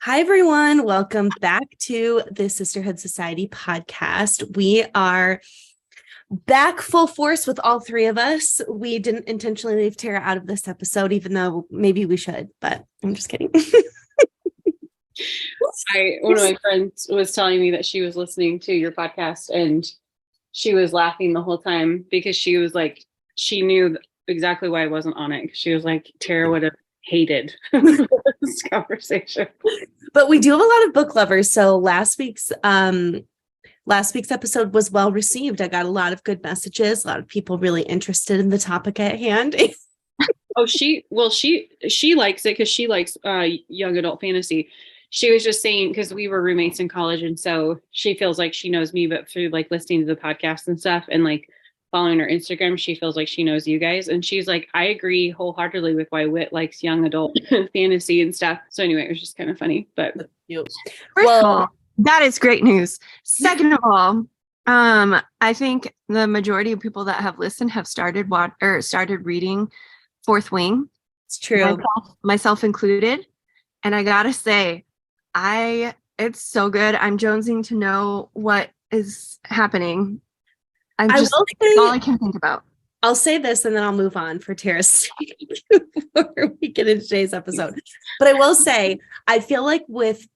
Hi, everyone. Welcome back to the Sisterhood Society podcast. We are back full force with all three of us. We didn't intentionally leave Tara out of this episode, even though maybe we should, but I'm just kidding. One of my friends was telling me that she was listening to your podcast and she was laughing the whole time because she was like, she knew exactly why I wasn't on it. She was like, Tara would have hated this conversation. But we do have a lot of book lovers. So last week's episode was well received. I got a lot of good messages, a lot of people really interested in the topic at hand. Oh, she likes it because she likes young adult fantasy. She was just saying, because we were roommates in college, and so she feels like she knows me, but through like listening to the podcast and stuff and like following her Instagram, she feels like she knows you guys. And she's like, I agree wholeheartedly with why Whit likes young adult fantasy and stuff. So anyway, it was just kind of funny. But first of all, that is great news. Second of all, I think the majority of people that have listened have started reading Fourth Wing. It's true. Myself included. And I gotta say, it's so good. I'm jonesing to know what is happening. All I can think about. I'll say this and then I'll move on for Tara's sake before we get into today's episode. But I will say, I feel like with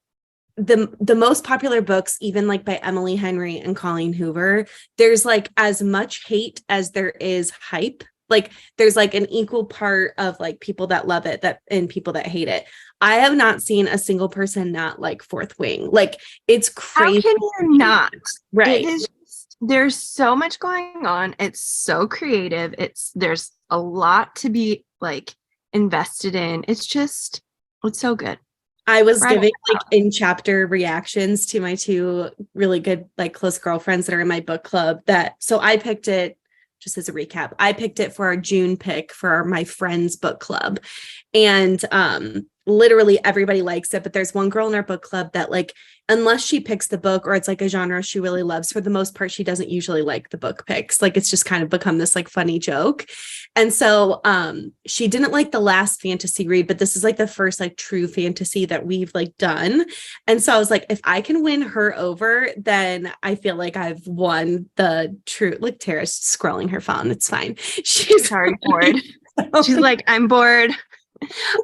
the most popular books, even like by Emily Henry and Colleen Hoover, there's like as much hate as there is hype. Like there's like an equal part of like people that love it and people that hate it. I have not seen a single person not like Fourth Wing. Like it's crazy. How can you not? Right. There's so much going on. It's so creative. There's a lot to be like invested in. It's so good. I was giving like in chapter reactions to my two really good, like close girlfriends that are in my book club so I picked it. Just as a recap, I picked it for our June pick for my friend's book club. And literally everybody likes it. But there's one girl in our book club that like, unless she picks the book or it's like a genre she really loves, for the most part, she doesn't usually like the book picks. Like it's just kind of become this like funny joke. And so she didn't like the last fantasy read, but this is like the first like true fantasy that we've like done. And so I was like, if I can win her over, then I feel like I've won the true, like Tara's scrolling her phone. It's fine. She's already bored. She's like, I'm bored.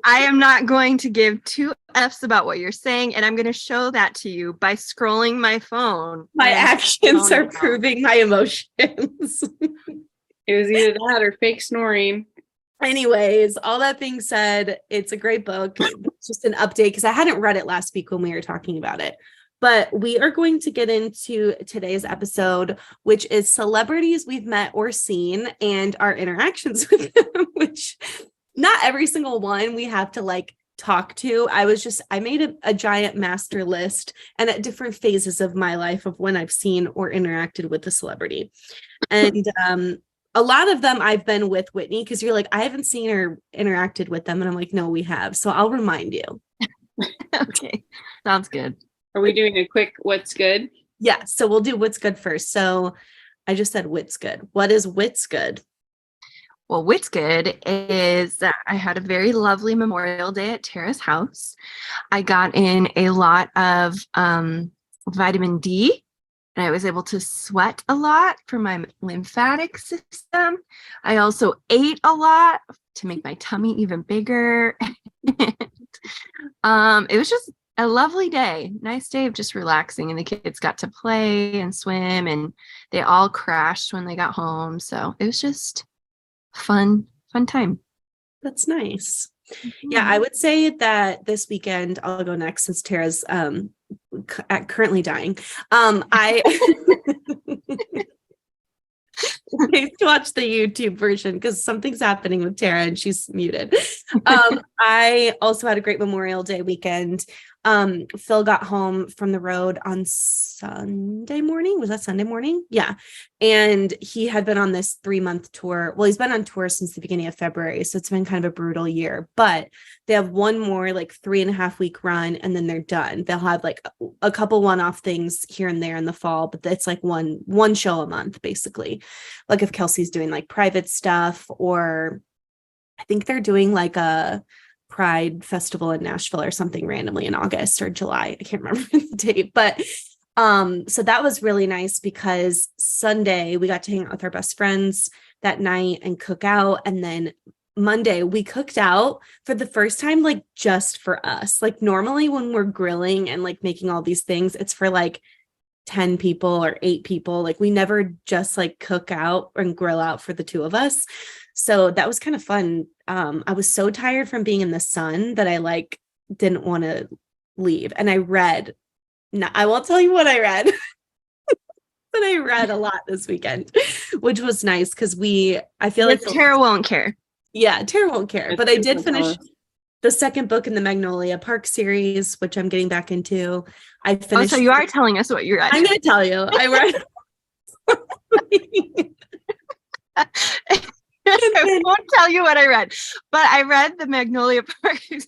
I am not going to give two F's about what you're saying, and I'm going to show that to you by scrolling my phone. My actions are proving my emotions. It was either that or fake snoring. Anyways, all that being said, it's a great book. It's just an update because I hadn't read it last week when we were talking about it. But we are going to get into today's episode, which is celebrities we've met or seen and our interactions with them, which not every single one we have to like talk to. I made a giant master list and at different phases of my life of when I've seen or interacted with a celebrity. And a lot of them I've been with Whitney because you're like, I haven't seen or interacted with them. And I'm like, no, we have. So I'll remind you. Okay. Sounds good. Are we doing a quick what's good? Yeah. So we'll do what's good first. So I just said what's good. What is what's good? Well, what's good is that I had a very lovely Memorial Day at Tara's house. I got in a lot of vitamin D, and I was able to sweat a lot for my lymphatic system. I also ate a lot to make my tummy even bigger. It was just a lovely day, nice day of just relaxing, and the kids got to play and swim, and they all crashed when they got home. So it was just fun time. That's nice. Yeah, I would say that this weekend, I'll go next since Tara's currently dying. I to watch the YouTube version because something's happening with Tara and she's muted. I also had a great Memorial Day weekend. Phil got home from the road on Sunday morning. Was that Sunday morning? Yeah. And he had been on this 3-month tour. Well, he's been on tour since the beginning of February. So it's been kind of a brutal year, but they have one more like 3.5-week run and then they're done. They'll have like a couple one-off things here and there in the fall, but it's like one show a month, basically. Like if Kelsey's doing like private stuff, or I think they're doing like a Pride Festival in Nashville or something randomly in August or July. I can't remember the date, but so that was really nice because Sunday we got to hang out with our best friends that night and cook out. And then Monday we cooked out for the first time, like just for us. Like normally when we're grilling and like making all these things, it's for like 10 people or 8 people. Like we never just like cook out and grill out for the two of us. So that was kind of fun. I was so tired from being in the sun that I like didn't want to leave. And I read, I won't tell you what I read, but I read a lot this weekend, which was nice because I feel like Tara won't care. Yeah, Tara won't care. But I did finish the second book in the Magnolia Park series, which I'm getting back into. I finished. Oh, so you are telling us what you read. I'm going to tell you. I read. I won't tell you what I read, but I read the Magnolia Park series.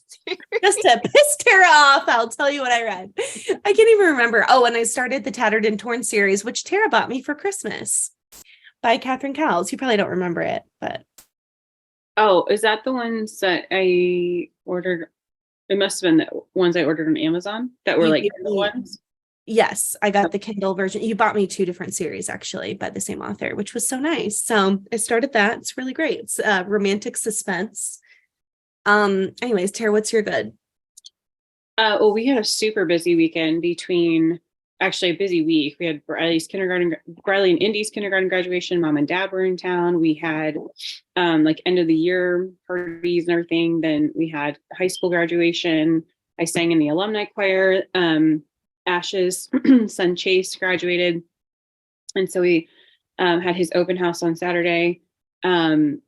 Just to piss Tara off, I'll tell you what I read. I can't even remember. Oh, and I started the Tattered and Torn series, which Tara bought me for Christmas by Catherine Cowles. You probably don't remember it, but. Oh, is that the ones that I ordered? It must have been the ones I ordered on Amazon that were like Kindle ones. Yes, I got the Kindle version. You bought me 2 different series actually by the same author, which was so nice. So I started that. It's really great. It's romantic suspense. Anyways, Tara, what's your good? Well, we had a super busy weekend actually a busy week. We had Briley and Indy's kindergarten graduation. Mom and Dad were in town. We had like end of the year parties and everything. Then we had high school graduation. I sang in the alumni choir. Ash's son Chase graduated. And so we had his open house on Saturday. And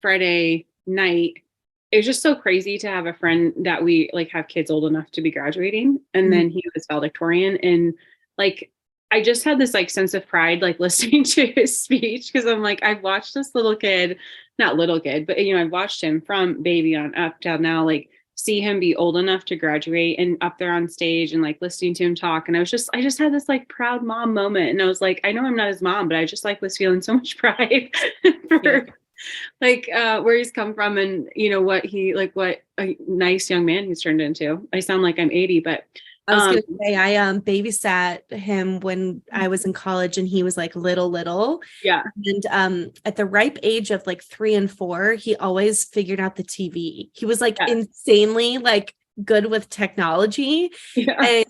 Friday night, it was just so crazy to have a friend that we like have kids old enough to be graduating. And then he was valedictorian. And like, I just had this like sense of pride, like listening to his speech. Cause I'm like, I've watched this little kid, not little kid, but I've watched him from baby on up till now, like see him be old enough to graduate and up there on stage and like listening to him talk. And I just had this like proud mom moment. And I was like, I know I'm not his mom, but I just like was feeling so much pride for like where he's come from and what a nice young man he's turned into. I sound like I'm 80, but I was gonna say I babysat him when I was in college and he was like little. Yeah. And at the ripe age of like 3 and 4, he always figured out the TV. He was like insanely like good with technology. Yeah. And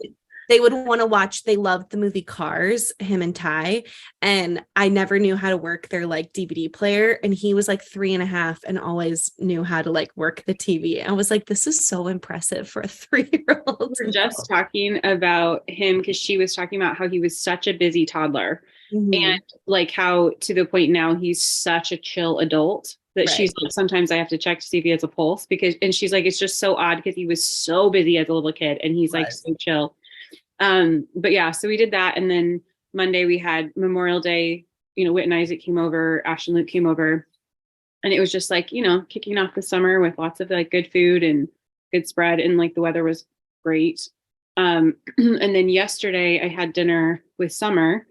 they would want to watch, they loved the movie Cars, him and Ty. And I never knew how to work their like DVD player. And he was like 3.5 and always knew how to like work the TV. I was like, this is so impressive for a 3-year-old. We're just talking about him because she was talking about how he was such a busy toddler and like how to the point now he's such a chill adult that she's like, sometimes I have to check to see if he has a pulse and she's like, it's just so odd because he was so busy as a little kid and he's like so chill. But yeah, so we did that. And then Monday we had Memorial Day, Whit and Isaac came over, Ash and Luke came over, and it was just like, kicking off the summer with lots of like good food and good spread. And like the weather was great. And then yesterday I had dinner with Summer.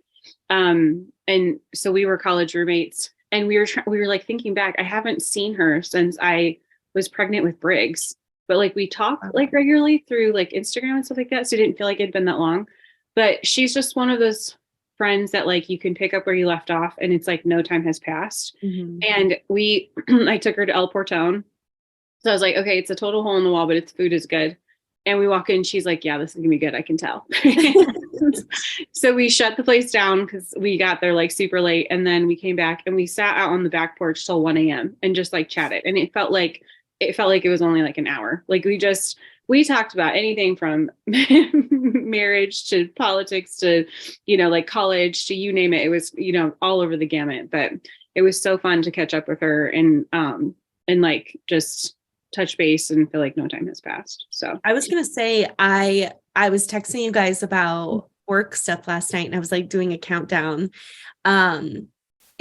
And so we were college roommates and we were like thinking back, I haven't seen her since I was pregnant with Briggs. But like we talk like regularly through like Instagram and stuff like that. So it didn't feel like it'd been that long. But she's just one of those friends that like you can pick up where you left off and it's like no time has passed. And I took her to El Portone. So I was like, okay, it's a total hole in the wall, but its food is good. And we walk in, she's like, yeah, this is gonna be good. I can tell. So we shut the place down because we got there like super late. And then we came back and we sat out on the back porch till 1 a.m. and just like chatted. And it felt like it was only like an hour. Like we talked about anything from marriage to politics to, like college to you name it. It was, all over the gamut, but it was so fun to catch up with her and like just touch base and feel like no time has passed. So I was going to say, I was texting you guys about work stuff last night and I was like doing a countdown.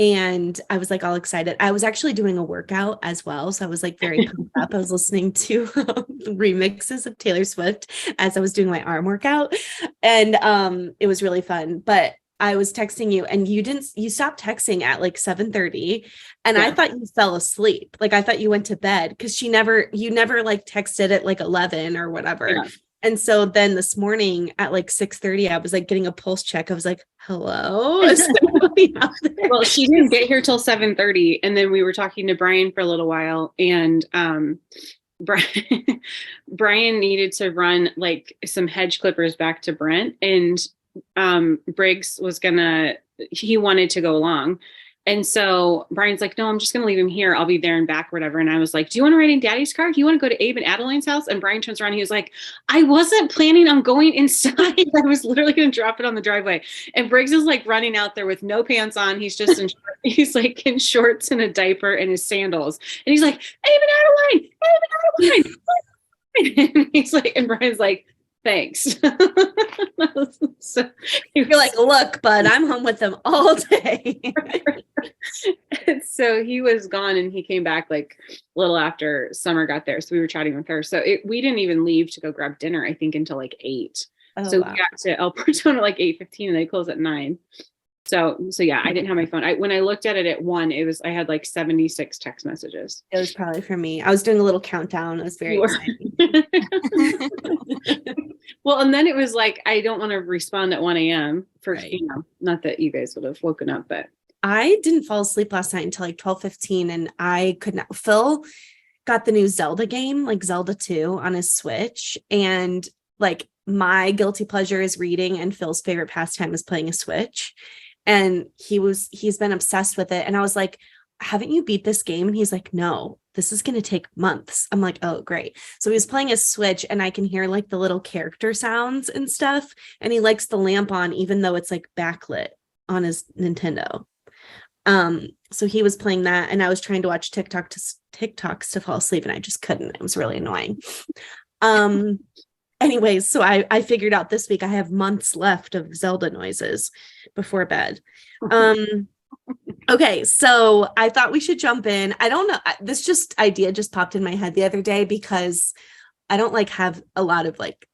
And I was like all excited. I was actually doing a workout as well. So I was like very pumped up. I was listening to remixes of Taylor Swift as I was doing my arm workout. And it was really fun. But I was texting you and you stopped texting at like 7:30 and I thought you fell asleep. Like I thought you went to bed because you never like texted at like 11 or whatever. Yeah. And so then this morning at like 6:30, I was like getting a pulse check. I was like, hello. Well, she didn't get here till 7:30. And then we were talking to Brian for a little while. And Brian needed to run like some hedge clippers back to Brent. And Briggs he wanted to go along. And so Brian's like, no, I'm just going to leave him here. I'll be there and back, whatever. And I was like, do you want to ride in Daddy's car? Do you want to go to Abe and Adeline's house? And Brian turns around. He was like, I wasn't planning on going inside. I was literally going to drop it on the driveway. And Briggs is like running out there with no pants on. He's just he's like in shorts and a diaper and his sandals. And he's like, Abe and Adeline, Abe and Adeline. And he's like, and Brian's like, thanks. So you're like, look, bud, I'm home with them all day. So he was gone and he came back like a little after Summer got there. So we were chatting with her. So we didn't even leave to go grab dinner, I think, until like 8. So wow. We got to El Portone at like 8:15 and they closed at 9. So yeah, I didn't have my phone. When I looked at it at 1, I had like 76 text messages. It was probably for me. I was doing a little countdown. It was very exciting. Well, and then it was like, I don't want to respond at 1 a.m. for, not that you guys would have woken up, but. I didn't fall asleep last night until like 12:15 and I could not. Phil got the new Zelda game, like Zelda 2 on his Switch. And like my guilty pleasure is reading and Phil's favorite pastime is playing a Switch. And he's been obsessed with it. And I was like, haven't you beat this game? And he's like, no, this is going to take months. I'm like, oh, great. So he was playing a Switch and I can hear like the little character sounds and stuff. And he likes the lamp on, even though it's like backlit on his Nintendo. So he was playing that and I was trying to watch TikToks to fall asleep and I just couldn't. It was really annoying. Anyways, so I figured out this week I have months left of Zelda noises before bed. Okay, so I thought we should jump in. I don't know. This idea just popped in my head the other day because I don't like have a lot of like,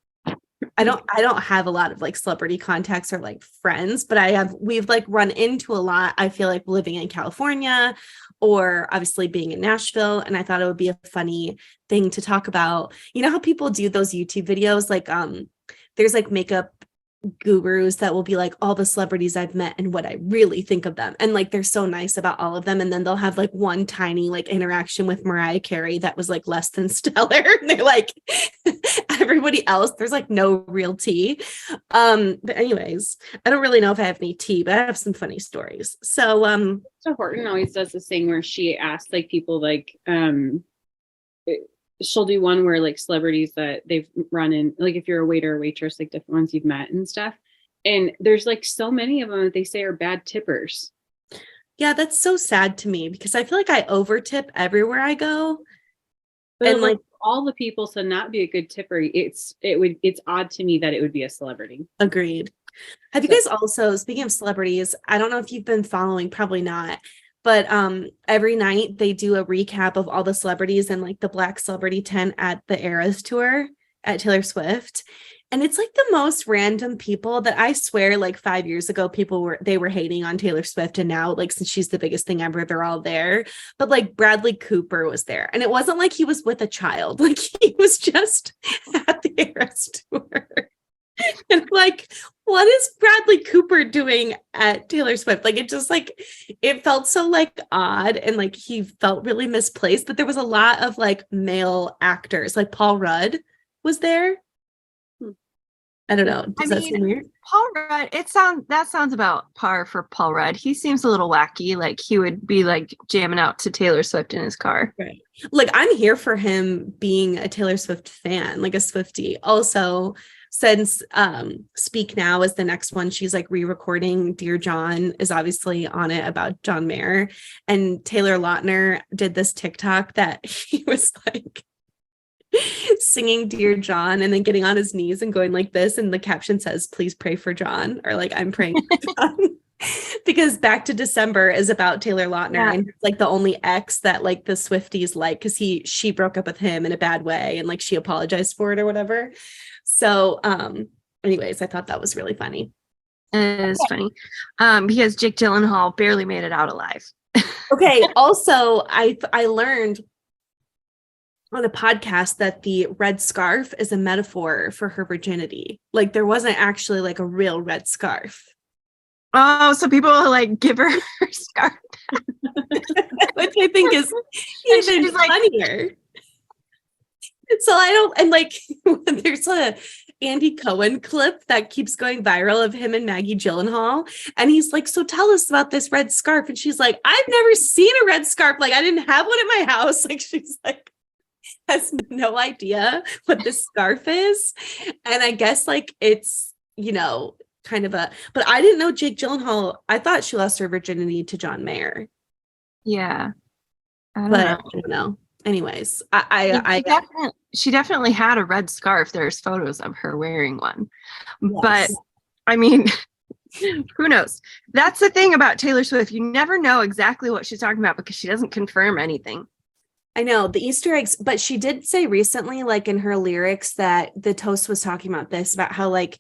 I don't have a lot of like celebrity contacts or like friends, but we've like run into a lot. I feel like living in California or obviously being in Nashville. And I thought it would be a funny thing to talk about. You know how people do those YouTube videos? Like, there's like makeup gurus that will be like all the celebrities I've met and what I really think of them. And like, they're so nice about all of them. And then they'll have like one tiny like interaction with Mariah Carey that was like less than stellar. And they're like, everybody else, there's like no real tea. But anyways, I don't really know if I have any tea, but I have some funny stories. So, Horton always does this thing where she asks like people like, she'll do one where like celebrities that they've run in, like if you're a waiter or waitress, like different ones you've met and stuff. And there's like so many of them that they say are bad tippers. Yeah, that's so sad to me because I feel like I over tip everywhere I go. But and like all the people to not be a good tipper, it's odd to me that it would be a celebrity. Agreed. Have you guys also, speaking of celebrities, I don't know if you've been following, probably not. But every night they do a recap of all the celebrities and like the Black Celebrity tent at the Eras tour at Taylor Swift. And it's like the most random people that I swear like 5 years ago, they were hating on Taylor Swift. And now like, since she's the biggest thing ever, they're all there. But like Bradley Cooper was there. And it wasn't like he was with a child. Like he was just at the Eras tour. And like, what is Bradley Cooper doing at Taylor Swift? Like, it just like, it felt so like odd and like he felt really misplaced, but there was a lot of like male actors, like Paul Rudd was there. I don't know. Does that seem weird? Paul Rudd, that sounds about par for Paul Rudd. He seems a little wacky. Like he would be like jamming out to Taylor Swift in his car. Right. Like I'm here for him being a Taylor Swift fan, like a Swiftie. Also, since Speak Now is the next one, she's like re-recording Dear John is obviously on it about John Mayer. And Taylor Lautner did this TikTok that he was like singing Dear John and then getting on his knees and going like this. And the caption says, please pray for John, or like, I'm praying for John. Because Back to December is about Taylor Lautner and like the only ex that like the Swifties like, because she broke up with him in a bad way and like she apologized for it or whatever. So anyways, I thought that was really funny. It is funny. Because Jake Gyllenhaal barely made it out alive. Okay. Also, I learned on a podcast that the red scarf is a metaphor for her virginity. Like there wasn't actually like a real red scarf. Oh, so people like give her her scarf. Which I think is And even she's like, funnier. So I don't, and like there's a Andy Cohen clip that keeps going viral of him and Maggie Gyllenhaal. And he's like, so tell us about this red scarf. And she's like, I've never seen a red scarf. Like I didn't have one in my house. Like she's like, has no idea what this scarf is. And I guess like it's, kind of but I didn't know Jake Gyllenhaal. I thought she lost her virginity to John Mayer. yeah, I don't But know. I don't know. Anyways, She definitely had a red scarf. There's photos of her wearing one. Yes. But I mean, who knows? That's the thing about Taylor Swift. You never know exactly what she's talking about because she doesn't confirm anything. I know the Easter eggs, but she did say recently, like in her lyrics, that the Toast was talking about this, about how like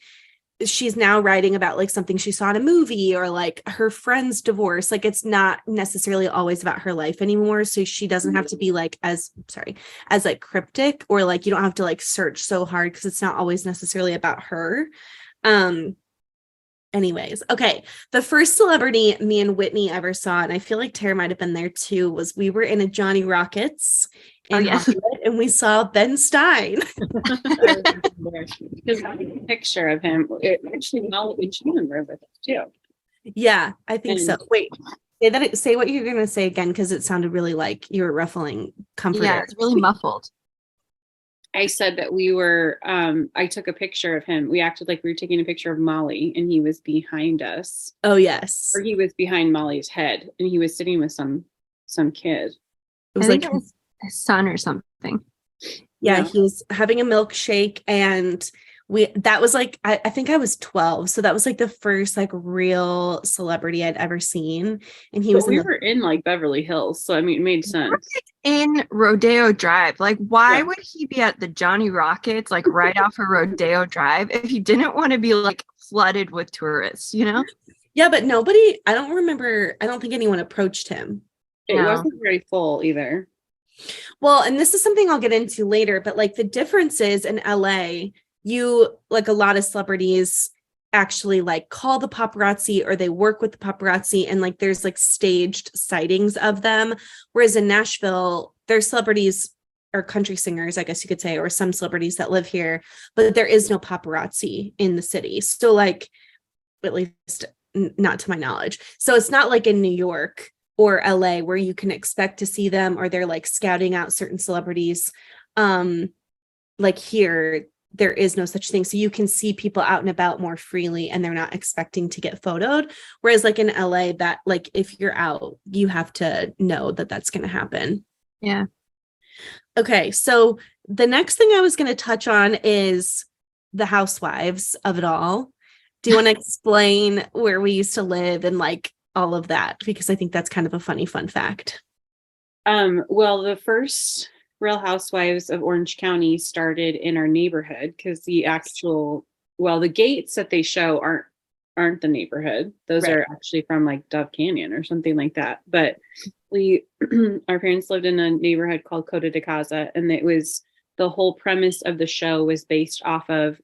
she's now writing about like something she saw in a movie or like her friend's divorce. Like it's not necessarily always about her life anymore. So she doesn't have to be like as like cryptic, or like you don't have to like search so hard because it's not always necessarily about her. Anyways, okay. The first celebrity me and Whitney ever saw, and I feel like Tara might have been there too, was we were in a Johnny Rockets in Hollywood, and we saw Ben Stein. Because I have a picture of him. Actually, Molly Shannon were with us too. Yeah, I think so. Wait, say what you're gonna say again, because it sounded really like you were ruffling comforter. Yeah, it's really muffled. I said that we were, I took a picture of him. We acted like we were taking a picture of Molly and he was behind us. Oh, yes. Or he was behind Molly's head and he was sitting with some kid. It was like his son or something. Yeah, he was having a milkshake, and that was like, I think I was 12. So that was like the first like real celebrity I'd ever seen. And he was we were in like Beverly Hills. So I mean, it made sense. In Rodeo Drive. Like, why would he be at the Johnny Rockets, like right off of Rodeo Drive, if he didn't want to be like flooded with tourists, you know? Yeah, but I don't think anyone approached him. It wasn't very full either. Well, and this is something I'll get into later, but like the difference is in LA, you like a lot of celebrities actually like call the paparazzi or they work with the paparazzi, and like there's like staged sightings of them. Whereas in Nashville, there's celebrities or country singers, I guess you could say, or some celebrities that live here, but there is no paparazzi in the city. So like, at least not to my knowledge. So it's not like in New York or LA where you can expect to see them, or they're like scouting out certain celebrities. Like here, there is no such thing. So you can see people out and about more freely and they're not expecting to get photoed. Whereas like in LA, that like if you're out, you have to know that that's going to happen. Yeah. Okay. So the next thing I was going to touch on is the housewives of it all. Do you want to explain where we used to live and like all of that? Because I think that's kind of a funny fun fact. Well, the first Real Housewives of Orange County started in our neighborhood because the gates that they show aren't the neighborhood. Those are actually from like Dove Canyon or something like that. But our parents lived in a neighborhood called Coto de Casa, and it was the whole premise of the show was based off of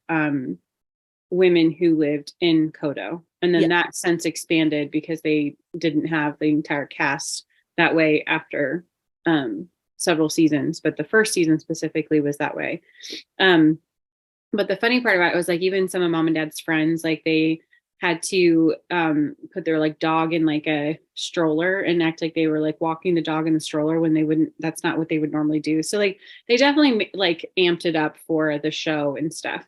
women who lived in Coto. And then that sense expanded because they didn't have the entire cast that way after several seasons, but the first season specifically was that way. But the funny part about it was like even some of mom and dad's friends, like they had to put their like dog in like a stroller and act like they were like walking the dog in the stroller when that's not what they would normally do. So like they definitely like amped it up for the show and stuff.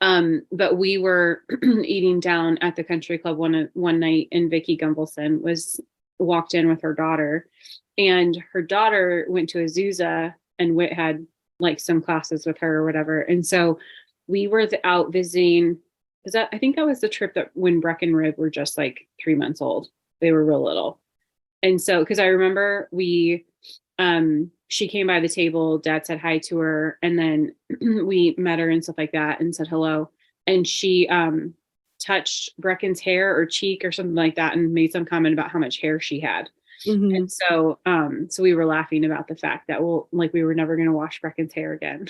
But we were eating down at the country club one night, and Vicky Gumbelson walked in with her daughter, and her daughter went to Azusa, and Whit had like some classes with her or whatever. And so we were out visiting. I think that was the trip that when Breck and Rib were just like 3 months old. They were real little. And so, cause I remember she came by the table, dad said hi to her, and then we met her and stuff like that and said hello. And she touched Brecken's hair or cheek or something like that and made some comment about how much hair she had. Mhm. And so we were laughing about the fact that we were never going to wash Brecken's hair again.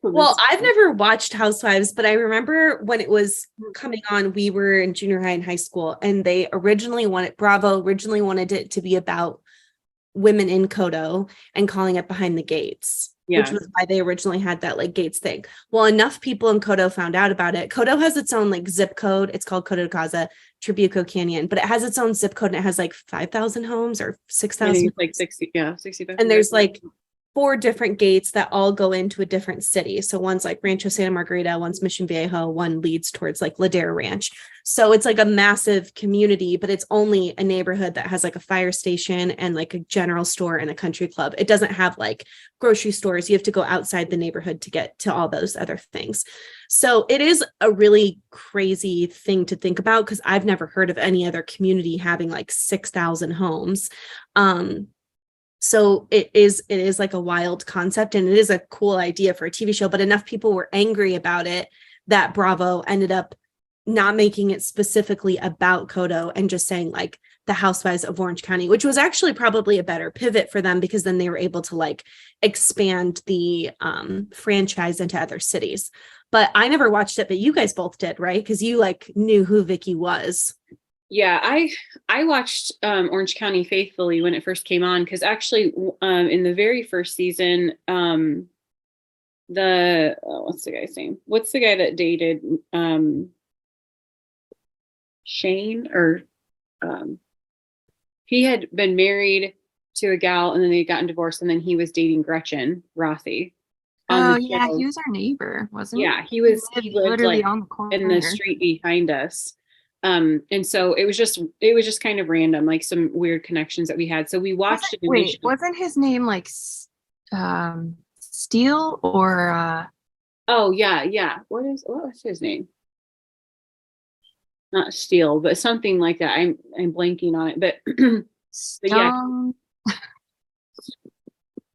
Well, I've never watched Housewives, but I remember when it was coming on, we were in junior high and high school, and Bravo originally wanted it to be about women in Kodo and calling it Behind the Gates, which was why they originally had that like Gates thing. Well, enough people in Kodo found out about it. Kodo has its own like zip code. It's called Kodo de Casa, Tribuco Canyon, but it has its own zip code and it has like 5,000 homes or 6,000. Like 65. And there's like 4 different gates that all go into a different city. So one's like Rancho Santa Margarita, one's Mission Viejo, one leads towards like Ladera Ranch. So it's like a massive community, but it's only a neighborhood that has like a fire station and like a general store and a country club. It doesn't have like grocery stores. You have to go outside the neighborhood to get to all those other things. So it is a really crazy thing to think about because I've never heard of any other community having like 6,000 homes. So it is like a wild concept and it is a cool idea for a TV show, but enough people were angry about it that Bravo ended up not making it specifically about Kodo and just saying like the Housewives of Orange County, which was actually probably a better pivot for them because then they were able to like expand the franchise into other cities. But I never watched it, but you guys both did, right? Because you like knew who Vicky was. Yeah, I watched Orange County faithfully when it first came on because actually in the very first season, what's the guy's name? What's the guy that dated Shane or he had been married to a gal and then they gotten divorced and then he was dating Gretchen Rothy. Oh yeah, he was our neighbor, wasn't he? Yeah, he lived literally like on the corner in the street behind us. And so it was just kind of random, like some weird connections that we had. So we watched it. Wait, wasn't his name like Steele or oh yeah. What was his name? Not Steele, but something like that. I'm blanking on it. But, but yeah.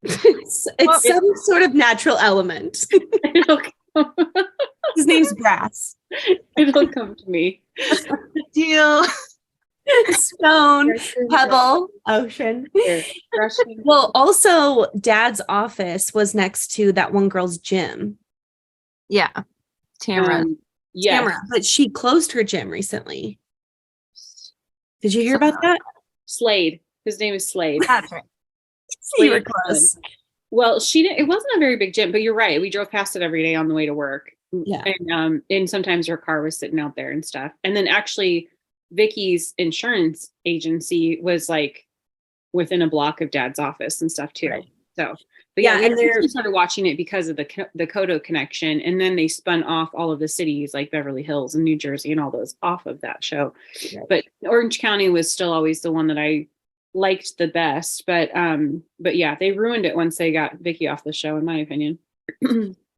It's some sort of natural element. His name's Brass. It'll come to me. Steel, stone, pebble, ocean. Well, also Dad's office was next to that one girl's gym. Yeah, Tamara. Yeah, Tamara, but she closed her gym recently. Did you hear about that? Slade. His name is Slade. That's right. You were close. Well, it wasn't a very big gym, but you're right. We drove past it every day on the way to work. Yeah. And sometimes her car was sitting out there and stuff. And then actually Vicky's insurance agency was like within a block of Dad's office and stuff too. Right. So, but yeah, and we started watching it because of the Kodo connection. And then they spun off all of the cities like Beverly Hills and New Jersey and all those off of that show. Right. But Orange County was still always the one that I liked the best. But yeah, they ruined it once they got Vicky off the show, in my opinion.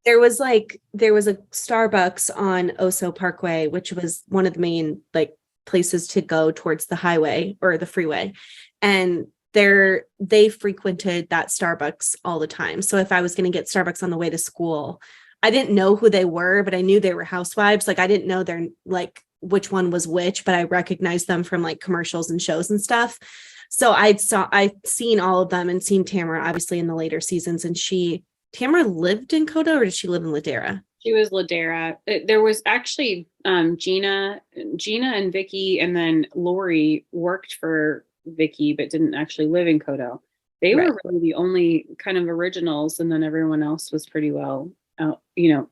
There was a Starbucks on Oso Parkway, which was one of the main like places to go towards the highway or the freeway. And they frequented that Starbucks all the time. So if I was going to get Starbucks on the way to school, I didn't know who they were, but I knew they were housewives. Like I didn't know their like which one was which, but I recognized them from like commercials and shows and stuff. So I'd seen all of them and seen Tamara obviously in the later seasons. And Tamara lived in Kodo or did she live in Ladera? She was Ladera. There was actually Gina and Vicky, and then Lori worked for Vicky, but didn't actually live in Kodo. They were really the only kind of originals, and then everyone else was pretty well out,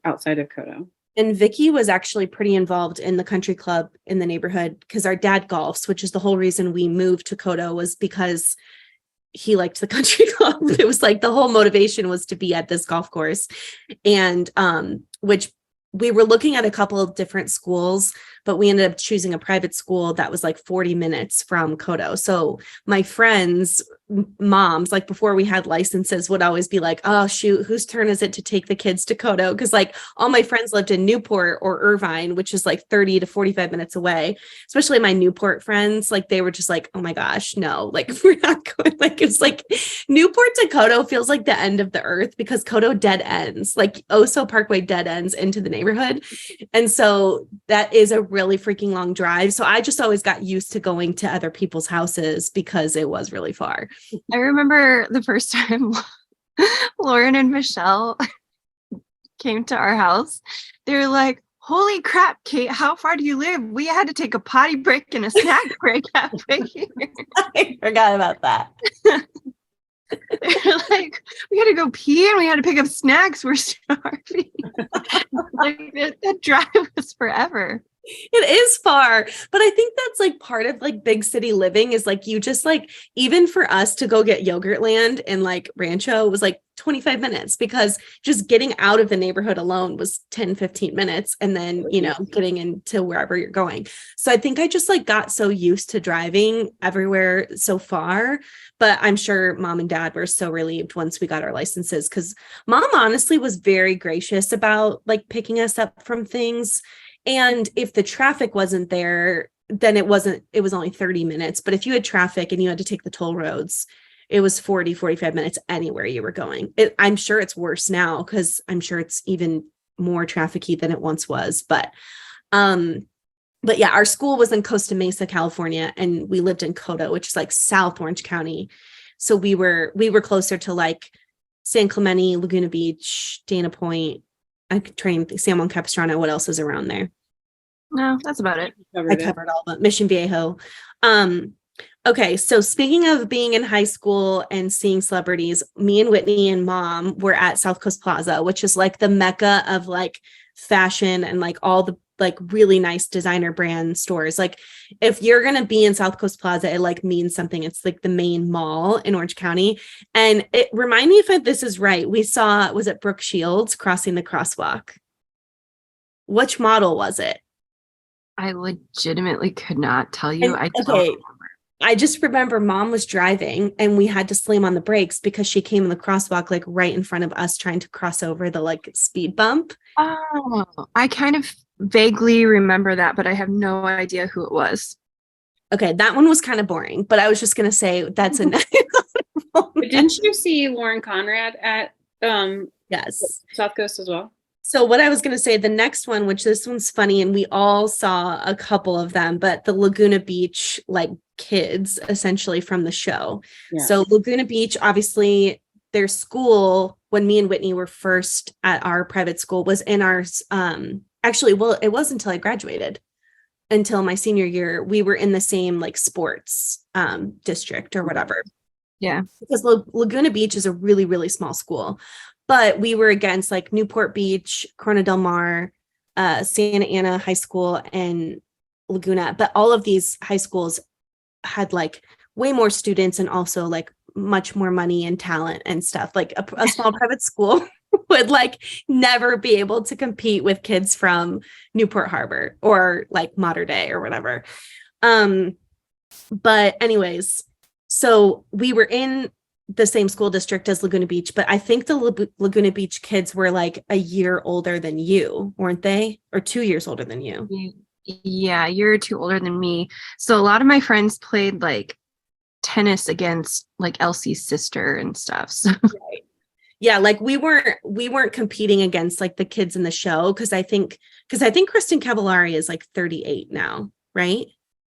outside of Kodo. And Vicky was actually pretty involved in the country club in the neighborhood because our dad golfs, which is the whole reason we moved to Kodo was because he liked the country club. It was like the whole motivation was to be at this golf course. And which we were looking at a couple of different schools, but we ended up choosing a private school that was like 40 minutes from Kodo. So my friends moms, like before we had licenses, would always be like, oh shoot, whose turn is it to take the kids to Kodo? Because like all my friends lived in Newport or Irvine, which is like 30 to 45 minutes away. Especially my Newport friends, like they were just like, oh my gosh, no, like we're not going. Like it's like Newport to Kodo feels like the end of the earth, because Kodo dead ends, like Oso Parkway dead ends into the neighborhood. And so that is a really freaking long drive. So I just always got used to going to other people's houses because it was really far. I remember the first time Lauren and Michelle came to our house. They were like, holy crap, Kate, how far do you live? We had to take a potty break and a snack break halfway here. I forgot about that. They're like, we had to go pee and we had to pick up snacks. We're starving. Like that drive was forever. It is far, but I think that's like part of like big city living is like you just like, even for us to go get Yogurtland in like Rancho was like 25 minutes, because just getting out of the neighborhood alone was 10-15 minutes, and then you know getting into wherever you're going. So I think I just like got so used to driving everywhere so far, but I'm sure mom and dad were so relieved once we got our licenses, because mom honestly was very gracious about like picking us up from things. And if the traffic wasn't there, then it was only 30 minutes. But if you had traffic and you had to take the toll roads, it was 40-45 minutes anywhere you were going. I'm sure it's worse now, because I'm sure it's even more trafficy than it once was. But yeah, our school was in Costa Mesa, California, and we lived in Codo, which is like South Orange County. So we were closer to like San Clemente, Laguna Beach, Dana Point. I'm trying to think, San Juan Capistrano. What else is around there? No, that's about it. I covered all of it. Mission Viejo. Okay, so speaking of being in high school and seeing celebrities, me and Whitney and mom were at South Coast Plaza, which is like the mecca of like fashion and like all the like really nice designer brand stores. Like if you're going to be in South Coast Plaza, it like means something. It's like the main mall in Orange County. And it remind me if this is right. We saw, was it Brooke Shields crossing the crosswalk? Which model was it? I legitimately could not tell you. I just remember mom was driving and we had to slam on the brakes because she came in the crosswalk like right in front of us trying to cross over the like speed bump. Oh, I kind of vaguely remember that, but I have no idea who it was. Okay, that one was kind of boring, but I was just going to say that's a But didn't you see Lauren Conrad at yes, South Coast as well? So what I was going to say, the next one, which this one's funny, and we all saw a couple of them, but the Laguna Beach, like kids essentially from the show. Yeah. So Laguna Beach, obviously their school, when me and Whitney were first at our private school, was in our, actually, well, it wasn't until I graduated, until my senior year, we were in the same like sports district or whatever. Yeah. Because Laguna Beach is a really, really small school. But we were against like Newport Beach, Corona del Mar, Santa Ana High School, and Laguna. But all of these high schools had like way more students and also like much more money and talent and stuff. Like a small private school would like never be able to compete with kids from Newport Harbor or like Mater Dei or whatever. But anyways, so we were in the same school district as Laguna Beach, but I think the Laguna Beach kids were like a year older than you, weren't they? Or 2 years older than you? Yeah, a year or two older than me. So a lot of my friends played like tennis against like Elsie's sister and stuff. So. Right. Yeah, like we weren't competing against like the kids in the show because I think Kristen Cavallari is like 38 now, right?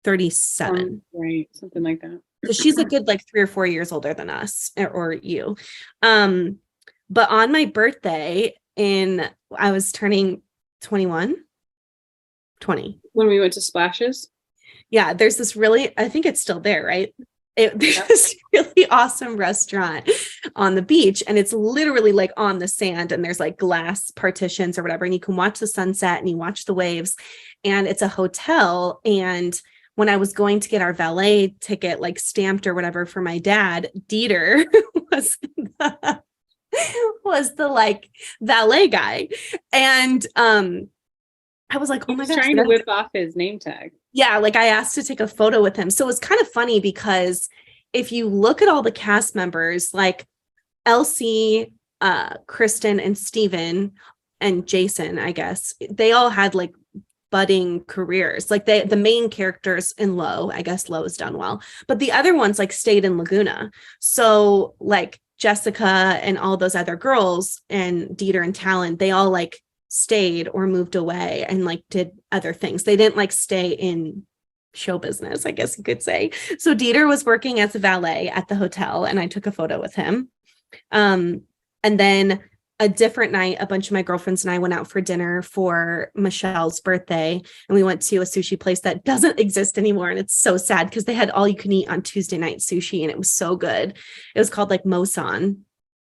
37. Right, something like that. So she's a good like 3 or 4 years older than us or you. But on my birthday I was turning 20 when we went to Splashes. Yeah, there's this really, I think it's still there, right? There's this really awesome restaurant on the beach, and it's literally like on the sand, and there's like glass partitions or whatever, and you can watch the sunset and you watch the waves, and it's a hotel. And when I was going to get our valet ticket, like stamped or whatever for my dad, Dieter was the like valet guy. And I was like, oh my gosh. Trying to whip off his name tag. Yeah. Like I asked to take a photo with him. So it was kind of funny because if you look at all the cast members, like Elsie, Kristen, and Steven, and Jason, I guess, they all had like budding careers. Like the main characters in Low, I guess Low has done well, but the other ones like stayed in Laguna. So like Jessica and all those other girls and Dieter and Talon, they all like stayed or moved away and like did other things. They didn't like stay in show business, I guess you could say. So Dieter was working as a valet at the hotel, and I took a photo with him. And then a different night, a bunch of my girlfriends and I went out for dinner for Michelle's birthday, and we went to a sushi place that doesn't exist anymore. And it's so sad because they had all you can eat on Tuesday night sushi, and it was so good. It was called like Mosan.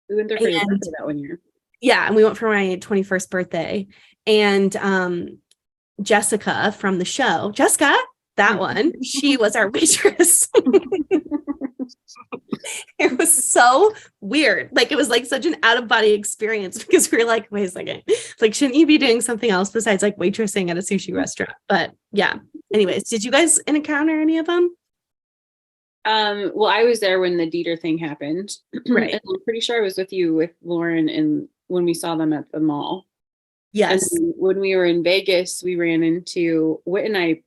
We went there for your birthday that one year. Yeah, and we went for my 21st birthday. And Jessica from the show, Jessica, that one, she was our waitress. It was so weird. Like, it was like such an out-of-body experience because we were like, wait a second, like, shouldn't you be doing something else besides like waitressing at a sushi restaurant? But yeah, anyways, did you guys encounter any of them? Well, I was there when the Dieter thing happened. Right. And I'm pretty sure I was with you with Lauren and when we saw them at the mall. Yes. And when we were in Vegas, we ran into Whit and I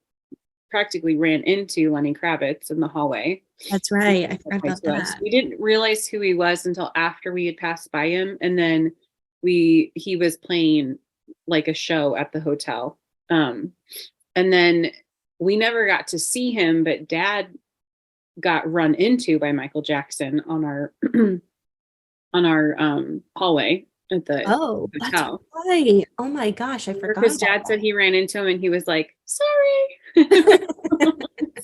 practically ran into Lenny Kravitz in the hallway. That's right. I forgot about that. We didn't realize who he was until after we had passed by him, and then he was playing like a show at the hotel. And then we never got to see him, but Dad got run into by Michael Jackson on our hallway at the hotel. That's right. Oh my gosh, I forgot. Because Dad said he ran into him and he was like, sorry.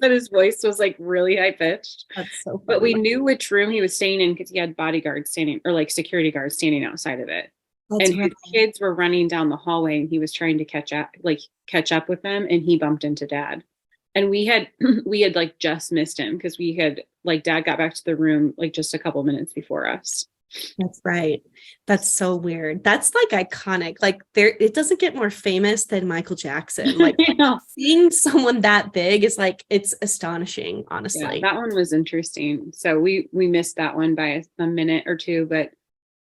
But his voice was like really high pitched. That's so funny. But we knew which room he was staying in because he had bodyguards standing, or like security guards standing outside of it. That's and right. His kids were running down the hallway and he was trying to catch up with them, and he bumped into Dad. And we had like just missed him because we had like Dad got back to the room like just a couple minutes before us. That's right. That's so weird. That's like iconic. Like it doesn't get more famous than Michael Jackson. Like seeing someone that big is like, it's astonishing, honestly. Yeah, that one was interesting. So we missed that one by a minute or two, but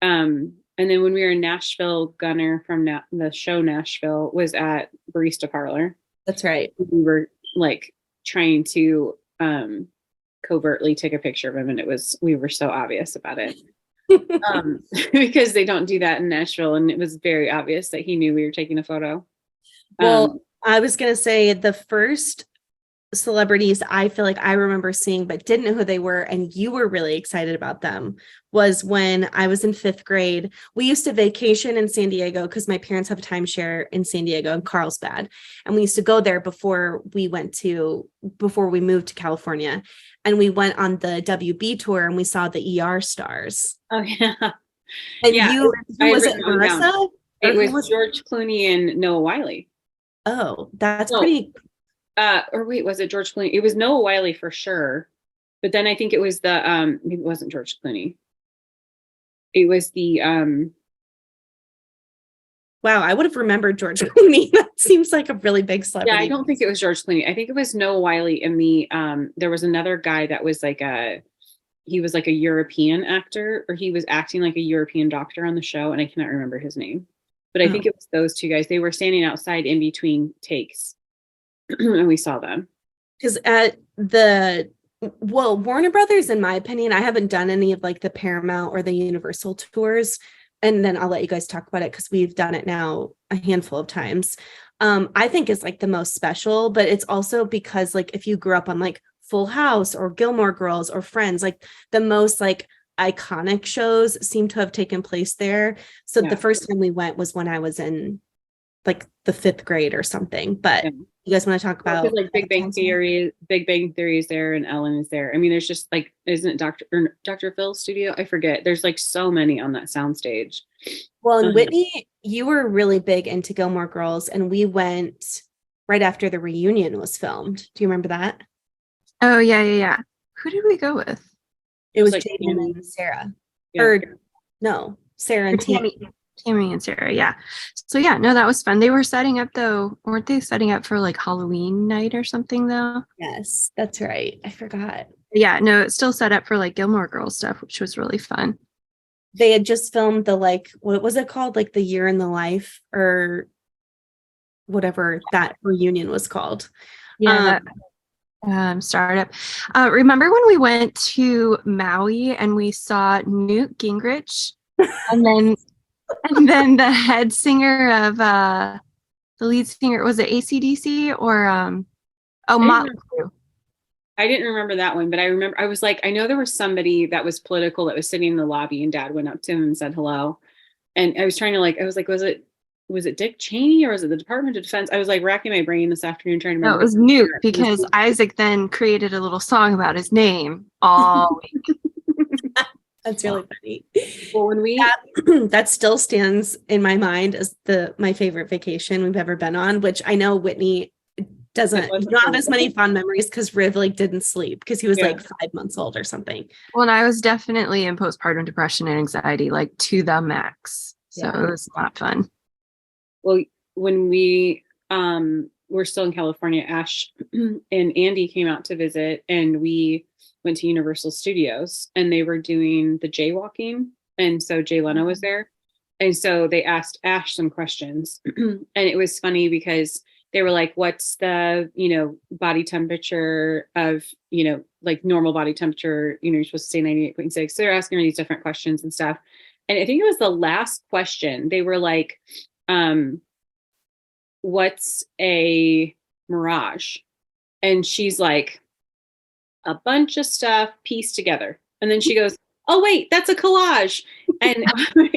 and then when we were in Nashville, Gunnar from the show Nashville was at Barista Parlor. That's right. We were like trying to covertly take a picture of him, and we were so obvious about it. Because they don't do that in Nashville, and it was very obvious that he knew we were taking a photo. Well, I was gonna say the first celebrities I feel like I remember seeing but didn't know who they were, and you were really excited about them, was when I was in 5th grade. We used to vacation in San Diego because my parents have a timeshare in San Diego in Carlsbad, and we used to go there before we moved to California. And we went on the WB tour and we saw the ER stars. Oh yeah. And yeah, was it Marissa? It was George Clooney and Noah Wyle. Oh, that's pretty. Or wait, was it George Clooney? It was Noah Wyle for sure. But then I think it was maybe it wasn't George Clooney. It was the Wow, I would have remembered George Clooney. That seems like a really big celebrity. Yeah, I don't think it was George Clooney. I think it was Noah Wyle, and there was another guy that was like he was like a European actor, or he was acting like a European doctor on the show, and I cannot remember his name. But I think it was those two guys. They were standing outside in between takes, and we saw them. Because at Warner Brothers, in my opinion, I haven't done any of like the Paramount or the Universal tours. And then I'll let you guys talk about it because we've done it now a handful of times. I think it's like the most special, but it's also because like if you grew up on like Full House or Gilmore Girls or Friends, like the most like iconic shows seem to have taken place there. So the first time we went was when I was in like the 5th grade or something. But you guys want to talk about like Big Bang Theory is there, and Ellen is there. I mean, there's just like, isn't it Dr. Phil's studio? I forget. There's like so many on that soundstage. Well, and Whitney, you were really big into Gilmore Girls, and we went right after the reunion was filmed. Do you remember that? Oh yeah. Who did we go with? It was like Jaden and Sarah. Yeah. Or no, Sarah and Tammy. Tammy and Sarah, yeah. So yeah, no, that was fun. They were setting up though, weren't they setting up for like Halloween night or something though? Yes, that's right. I forgot. Yeah, no, it's still set up for like Gilmore Girls stuff, which was really fun. They had just filmed the like, what was it called? Like the year in the life or whatever that reunion was called. Yeah, that startup. Remember when we went to Maui and we saw Newt Gingrich, and then the head singer of the lead singer, was it AC/DC or Motley Crue? I didn't remember that one, but I remember I was like, I know there was somebody that was political that was sitting in the lobby, and Dad went up to him and said hello. And I was trying to like, I was like, was it Dick Cheney or was it the Department of Defense? I was like racking my brain this afternoon trying to remember. No, it was Newt, because Isaac then created a little song about his name all week. That's really funny. Well, when we that still stands in my mind as my favorite vacation we've ever been on, which I know Whitney doesn't not have as many fond memories because Riv like didn't sleep because he was like 5 months old or something. Well, and I was definitely in postpartum depression and anxiety, like to the max. So it was not fun. Well, when we were still in California, Ash and Andy came out to visit, and we went to Universal Studios, and they were doing the jaywalking, and so Jay Leno was there, and so they asked Ash some questions, and it was funny because they were like, "What's the body temperature of like normal body temperature? You're supposed to say 98.6." So they're asking her these different questions and stuff, and I think it was the last question. They were like, "What's a mirage?" And she's like, "A bunch of stuff pieced together." And then she goes, "Oh wait, that's a collage." And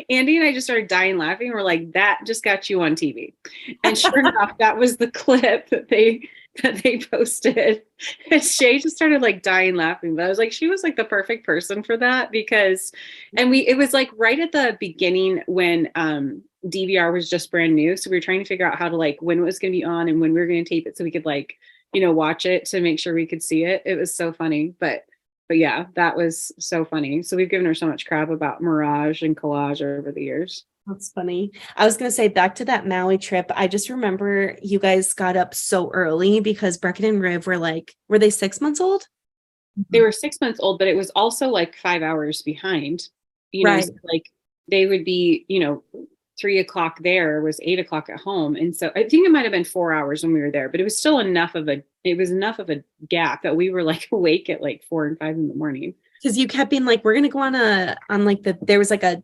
Andy and I just started dying laughing. We're like, that just got you on TV. And sure enough, that was the clip that they posted. And Shay just started like dying laughing. But I was like, she was like the perfect person for that, because it was like right at the beginning when DVR was just brand new. So we were trying to figure out how to like when it was going to be on and when we were going to tape it so we could like watch it to make sure we could see it. It was so funny. But yeah, that was so funny. So we've given her so much crap about Mirage and Collage over the years. That's funny. I was going to say, back to that Maui trip, I just remember you guys got up so early because Brecken and Riv were they 6 months old? They were 6 months old, but it was also like 5 hours behind. Right. So like they would be, 3:00 there was 8:00 at home. And so I think it might have been 4 hours when we were there, but it was still enough of a gap that we were like awake at like 4 and 5 in the morning. Because you kept being like, we're gonna go there was like a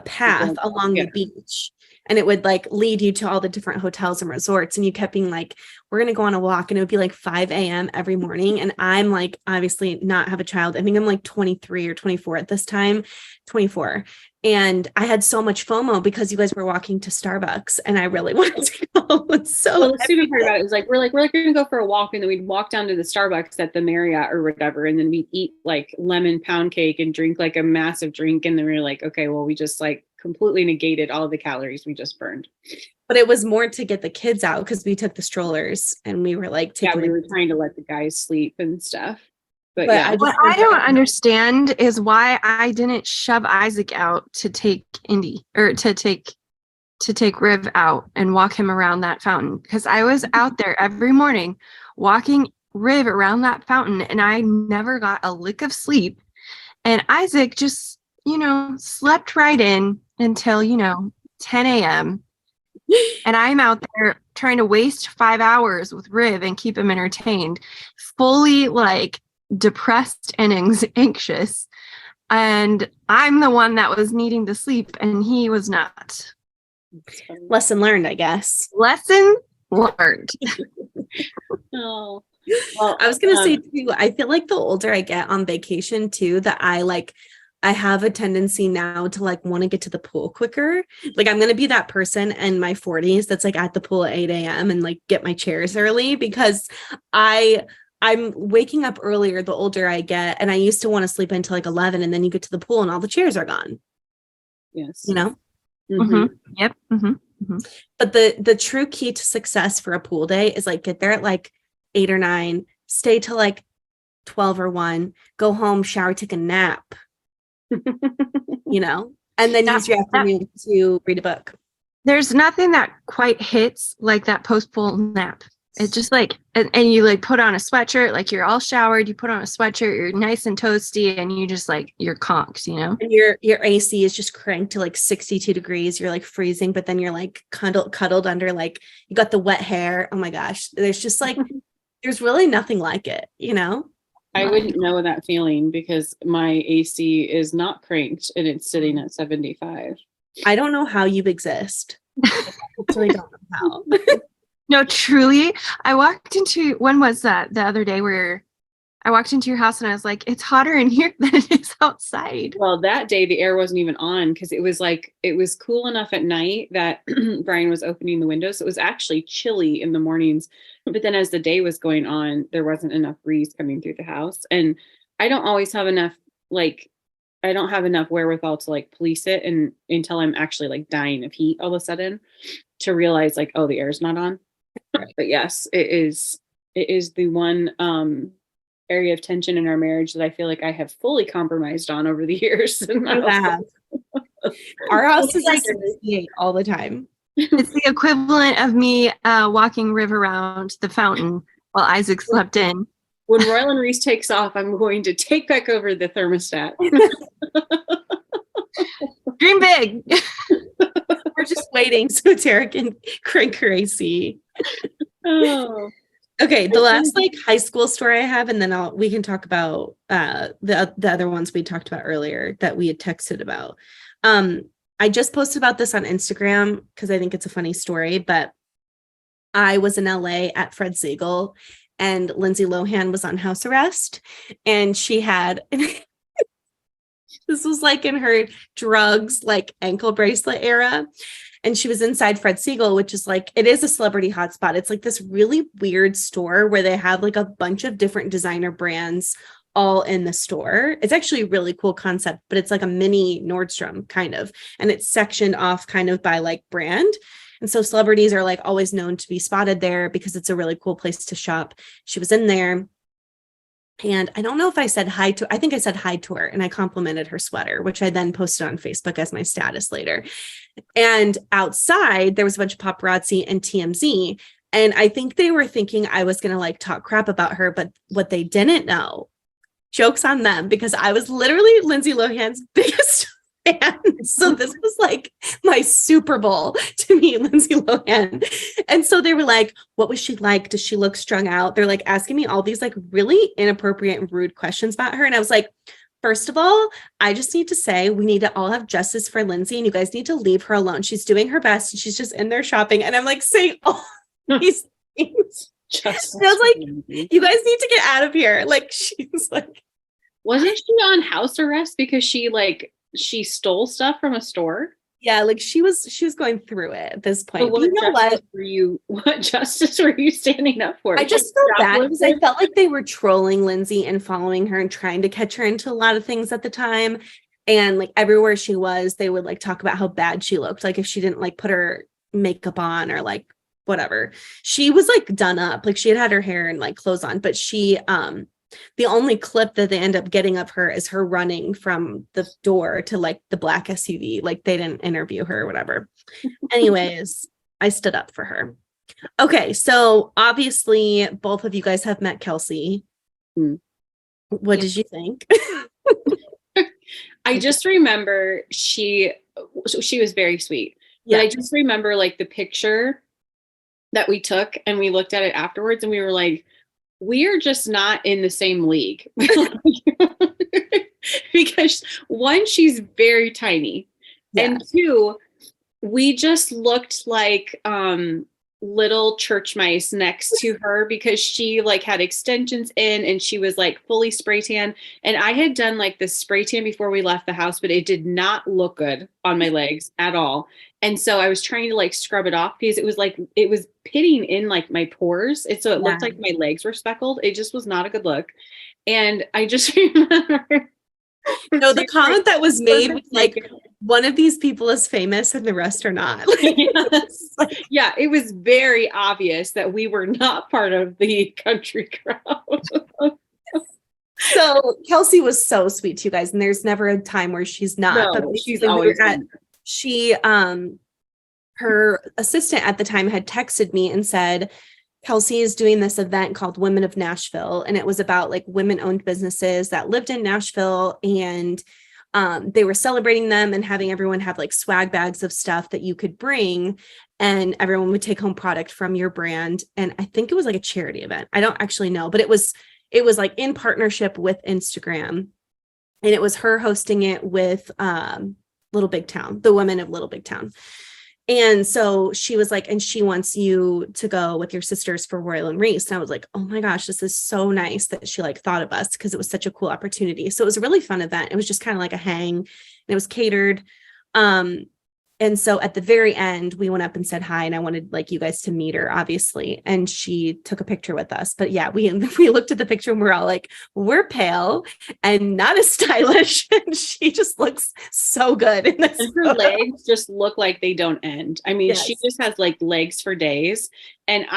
path along the beach, and it would like lead you to all the different hotels and resorts, and you kept being like, we're gonna go on a walk, and it would be like 5 a.m. every morning. And I'm like, obviously not have a child. I think I'm like 23 or 24 at this time, 24. And I had so much FOMO because you guys were walking to Starbucks and I really wanted to go. The stupid part about it was like, we're going to go for a walk, and then we'd walk down to the Starbucks at the Marriott or whatever. And then we'd eat like lemon pound cake and drink like a massive drink. And then we were like, okay, well, we just like completely negated all the calories we just burned. But it was more to get the kids out because we took the strollers and we were like, we were trying to let the guys sleep and stuff. But yeah. What I don't understand is why I didn't shove Isaac out to take Indy, or to take Riv out and walk him around that fountain, because I was out there every morning walking Riv around that fountain and I never got a lick of sleep. And Isaac just, slept right in until, 10 a.m. And I'm out there trying to waste 5 hours with Riv and keep him entertained, fully like depressed and anxious, and I'm the one that was needing to sleep and he was not. Lesson learned, I guess. Lesson learned. Oh, well, I was gonna say too, I feel like the older I get on vacation too, that I have a tendency now to like want to get to the pool quicker. Like I'm going to be that person in my 40s that's like at the pool at 8 a.m. and like get my chairs early, because I'm waking up earlier the older I get. And I used to want to sleep until like 11, and then you get to the pool and all the chairs are gone. Yes. Mm-hmm. Yep. Mm-hmm. Mm-hmm. But the true key to success for a pool day is like get there at like 8 or 9, stay till like 12 or 1, go home, shower, take a nap, and then use your afternoon to read a book. There's nothing that quite hits like that post-pool nap. It's just like, and you like put on a sweatshirt, like you're all showered, you put on a sweatshirt, you're nice and toasty, and you just like, you're conked, you know? And your AC is just cranked to like 62 degrees. You're like freezing, but then you're like cuddled under, like you got the wet hair. Oh my gosh. There's just like, there's really nothing like it, you know? I wouldn't know that feeling because my AC is not cranked and it's sitting at 75. I don't know how you exist. I really don't know how. No, truly. When was that? The other day where I walked into your house and I was like, it's hotter in here than it is outside. Well, that day the air wasn't even on because it was cool enough at night that Brian was opening the windows. It was actually chilly in the mornings. But then as the day was going on, there wasn't enough breeze coming through the house. And I don't always have enough, I don't have enough wherewithal to like police it until I'm actually like dying of heat all of a sudden to realize like, oh, the air's not on. Right. But yes, it is the one area of tension in our marriage that I feel like I have fully compromised on over the years. Our house is like 68 all the time. It's the equivalent of me walking Riv around the fountain while Isaac slept in. When Royal and Reese takes off, I'm going to take back over the thermostat. Dream big. We're just waiting so Tara can crank her AC. Oh. Okay, the last like high school story I have, and then we can talk about the other ones we talked about earlier that we had texted about. I just posted about this on Instagram because I think it's a funny story, but I was in LA at Fred Segal and Lindsay Lohan was on house arrest, and she had this was like in her drugs, like ankle bracelet era. And she was inside Fred Segal, which is like, it is a celebrity hotspot. It's like this really weird store where they have like a bunch of different designer brands all in the store. It's actually a really cool concept, but it's like a mini Nordstrom kind of, and it's sectioned off kind of by like brand. And so celebrities are like always known to be spotted there because it's a really cool place to shop. She was in there. And I don't know if I said hi to, I think I said hi to her and I complimented her sweater, which I then posted on Facebook as my status later. And outside there was a bunch of paparazzi and TMZ. And I think they were thinking I was going to like talk crap about her. But what they didn't know, joke's on them, because I was literally Lindsay Lohan's biggest fan. So this was like my Super Bowl to meet Lindsay Lohan. And so they were like, what was she like? Does she look strung out? They're like asking me all these like really inappropriate and rude questions about her. And I was like, first of all, I just need to say we need to all have justice for Lindsay and you guys need to leave her alone. She's doing her best and she's just in there shopping. And I'm like saying all these things. And I was like, you guys need to get out of here. Like she's like, wasn't she on house arrest because she stole stuff from a store? Yeah, like she was going through it at this point. What, you know what justice were you standing up for? I just felt bad because I felt like they were trolling Lindsay and following her and trying to catch her into a lot of things at the time. And like everywhere she was, they would like talk about how bad she looked. Like if she didn't like put her makeup on or like whatever. She was like done up. Like she had her hair and like clothes on, but she the only clip that they end up getting of her is her running from the door to like the black SUV. Like they didn't interview her or whatever. Anyways, I stood up for her. Okay. So obviously both of you guys have met Kelsey. What did you think? I just remember she was very sweet. Yeah. But I just remember like the picture that we took and we looked at it afterwards and we were like, we are just not in the same league. Because one, she's very tiny. Yeah. And two, we just looked like little church mice next to her because she like had extensions in and she was like fully spray tan. And I had done like the spray tan before we left the house, but it did not look good on my legs at all. And so I was trying to like scrub it off because it was pitting in like my pores. And so it looked like my legs were speckled. It just was not a good look. And I just remember. No, the comment that was made was like, one of these people is famous and the rest are not. Yes. Yeah, it was very obvious that we were not part of the country crowd. So Kelsey was so sweet to you guys, and there's never a time where she's not. No, but she's always her assistant at the time had texted me and said, Kelsey is doing this event called Women of Nashville, and it was about like women-owned businesses that lived in Nashville, and they were celebrating them and having everyone have like swag bags of stuff that you could bring, and everyone would take home product from your brand. And I think it was like a charity event. I don't actually know, but it was like in partnership with Instagram, and it was her hosting it with Little Big Town, the women of Little Big Town. And so she was like, and she wants you to go with your sisters for Royal and Reese. And I was like, oh my gosh, this is so nice that she like thought of us, because it was such a cool opportunity. So it was a really fun event. It was just kind of like a hang, and it was catered. And so at the very end, we went up and said hi, and I wanted like you guys to meet her, obviously. And she took a picture with us. But yeah, we looked at the picture and we're all like, we're pale and not as stylish. And she just looks so good in this. And her legs just look like they don't end. I mean, Yes. she just has like legs for days. And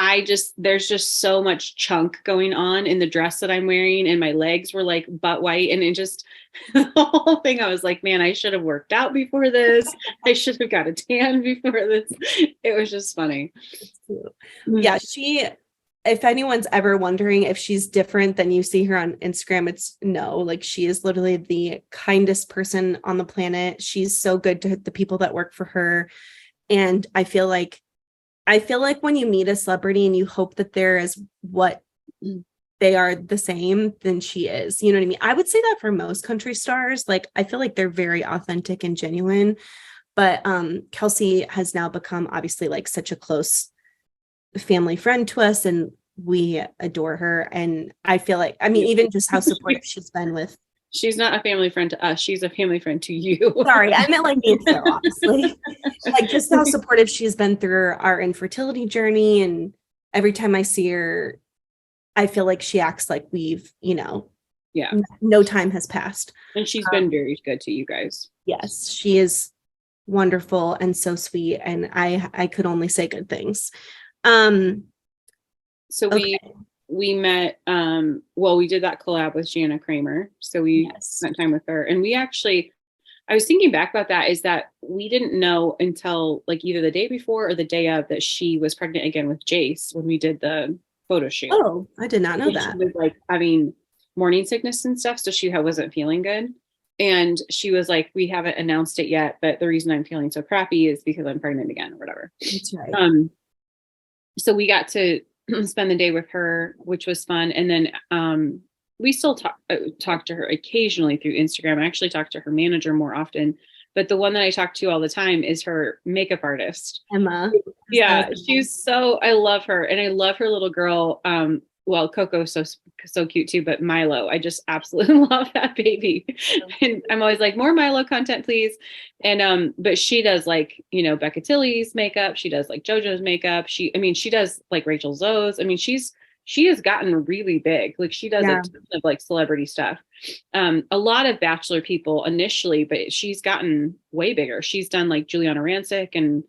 there's just so much chunk going on in the dress that I'm wearing. And my legs were like butt white. And it just, the whole thing, I was like, man, I should have worked out before this. I should have got a tan before this. It was just funny. Yeah, if anyone's ever wondering if she's different than you see her on Instagram, it's no, like she is literally the kindest person on the planet. She's so good to the people that work for her. And I feel like when you meet a celebrity and you hope that they're as what they are the same, then she is, you know what I mean? I would say that for most country stars. Like, I feel like they're very authentic and genuine, but Kelsey has now become obviously like such a close family friend to us, and we adore her. And I feel like, I mean, even just how supportive she's been with. She's not a family friend to us. She's a family friend to you. Sorry, I meant like me and Phil, honestly. Like just how supportive she's been through our infertility journey. And every time I see her, I feel like she acts like we've, Yeah. no time has passed. And she's been very good to you guys. Yes, she is wonderful and so sweet. And I could only say good things. So we met, we did that collab with Jana Kramer. So we spent time with her, and I was thinking back about that, is that we didn't know until like either the day before or the day of that she was pregnant again with Jace when we did the photo shoot. Oh, I did not know that. She was like having morning sickness and stuff. So she wasn't feeling good. And she was like, we haven't announced it yet, but the reason I'm feeling so crappy is because I'm pregnant again or whatever. That's right. So we got to spend the day with her, which was fun. And then we still talk to her occasionally through Instagram. I actually talk to her manager more often, but the one that I talk to all the time is her makeup artist, Emma. Yeah, I love her, and I love her little girl. Coco's so cute too, but Milo, I just absolutely love that baby. And I'm always like, more Milo content, please. And but she does like, Becca Tilley's makeup. She does like JoJo's makeup. She does like Rachel Zoe's. I mean, she has gotten really big. Like she does a ton of like celebrity stuff. A lot of Bachelor people initially, but she's gotten way bigger. She's done like Juliana Rancic and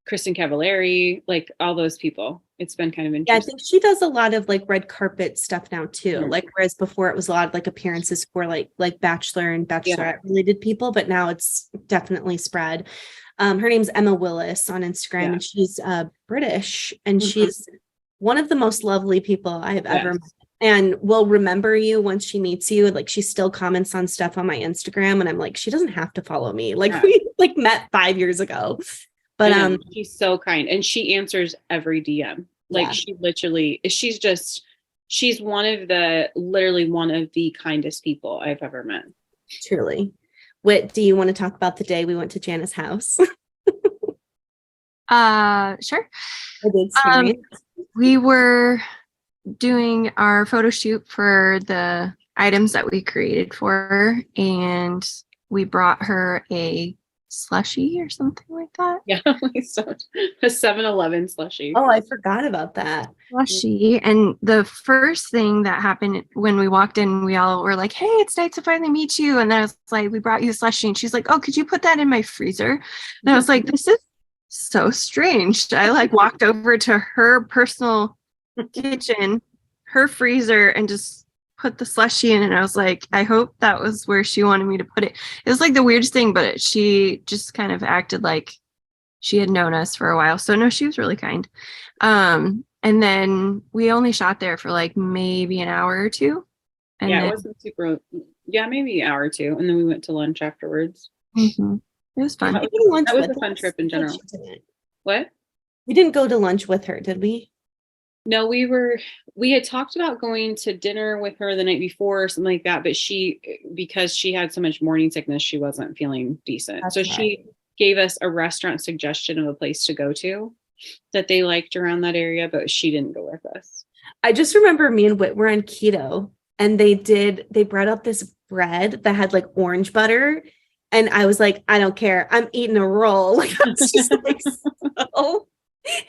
Kristen Cavallari, like all those people. It's been kind of interesting. Yeah, I think she does a lot of like red carpet stuff now too. Mm-hmm. Like whereas before it was a lot of like appearances for like Bachelor and Bachelorette related people, but now it's definitely spread. Her name's Emma Willis on Instagram, and she's British, and she's one of the most lovely people I have ever met, and will remember you once she meets you. Like she still comments on stuff on my Instagram, and I'm like, she doesn't have to follow me. Like we like met 5 years ago. But she's so kind, and she answers every DM. Like she literally, she's one of the kindest people I've ever met. Truly. Whit, do you want to talk about the day we went to Jana's house? Sure. We were doing our photo shoot for the items that we created for her, and we brought her a slushie or something like that. Yeah, a 7-Eleven slushie. Oh, I forgot about that. Slushie. And the first thing that happened when we walked in, we all were like, hey, it's nice to finally meet you. And then I was like, we brought you a slushie. And she's like, oh, could you put that in my freezer? And I was like, this is so strange. I like walked over to her personal kitchen, her freezer, and just put the slushie in, and I was like, I hope that was where she wanted me to put it. It was like the weirdest thing, but she just kind of acted like she had known us for a while. So no, she was really kind. And And then we only shot there for like maybe an hour or two. And Yeah, then, it wasn't super. Yeah, maybe an hour or two, and then we went to lunch afterwards. Mhm. It was fun. That We didn't lunch was with a fun us. trip in I thought general. she didn't. What? We didn't go to lunch with her, did we? No, we had talked about going to dinner with her the night before or something like that, but because she had so much morning sickness, she wasn't feeling decent. That's So right. she gave us a restaurant suggestion of a place to go to that they liked around that area, but she didn't go with us. I just remember me and Whit were on keto and they brought up this bread that had like orange butter. And I was like, I don't care. I'm eating a roll. Like I was just like so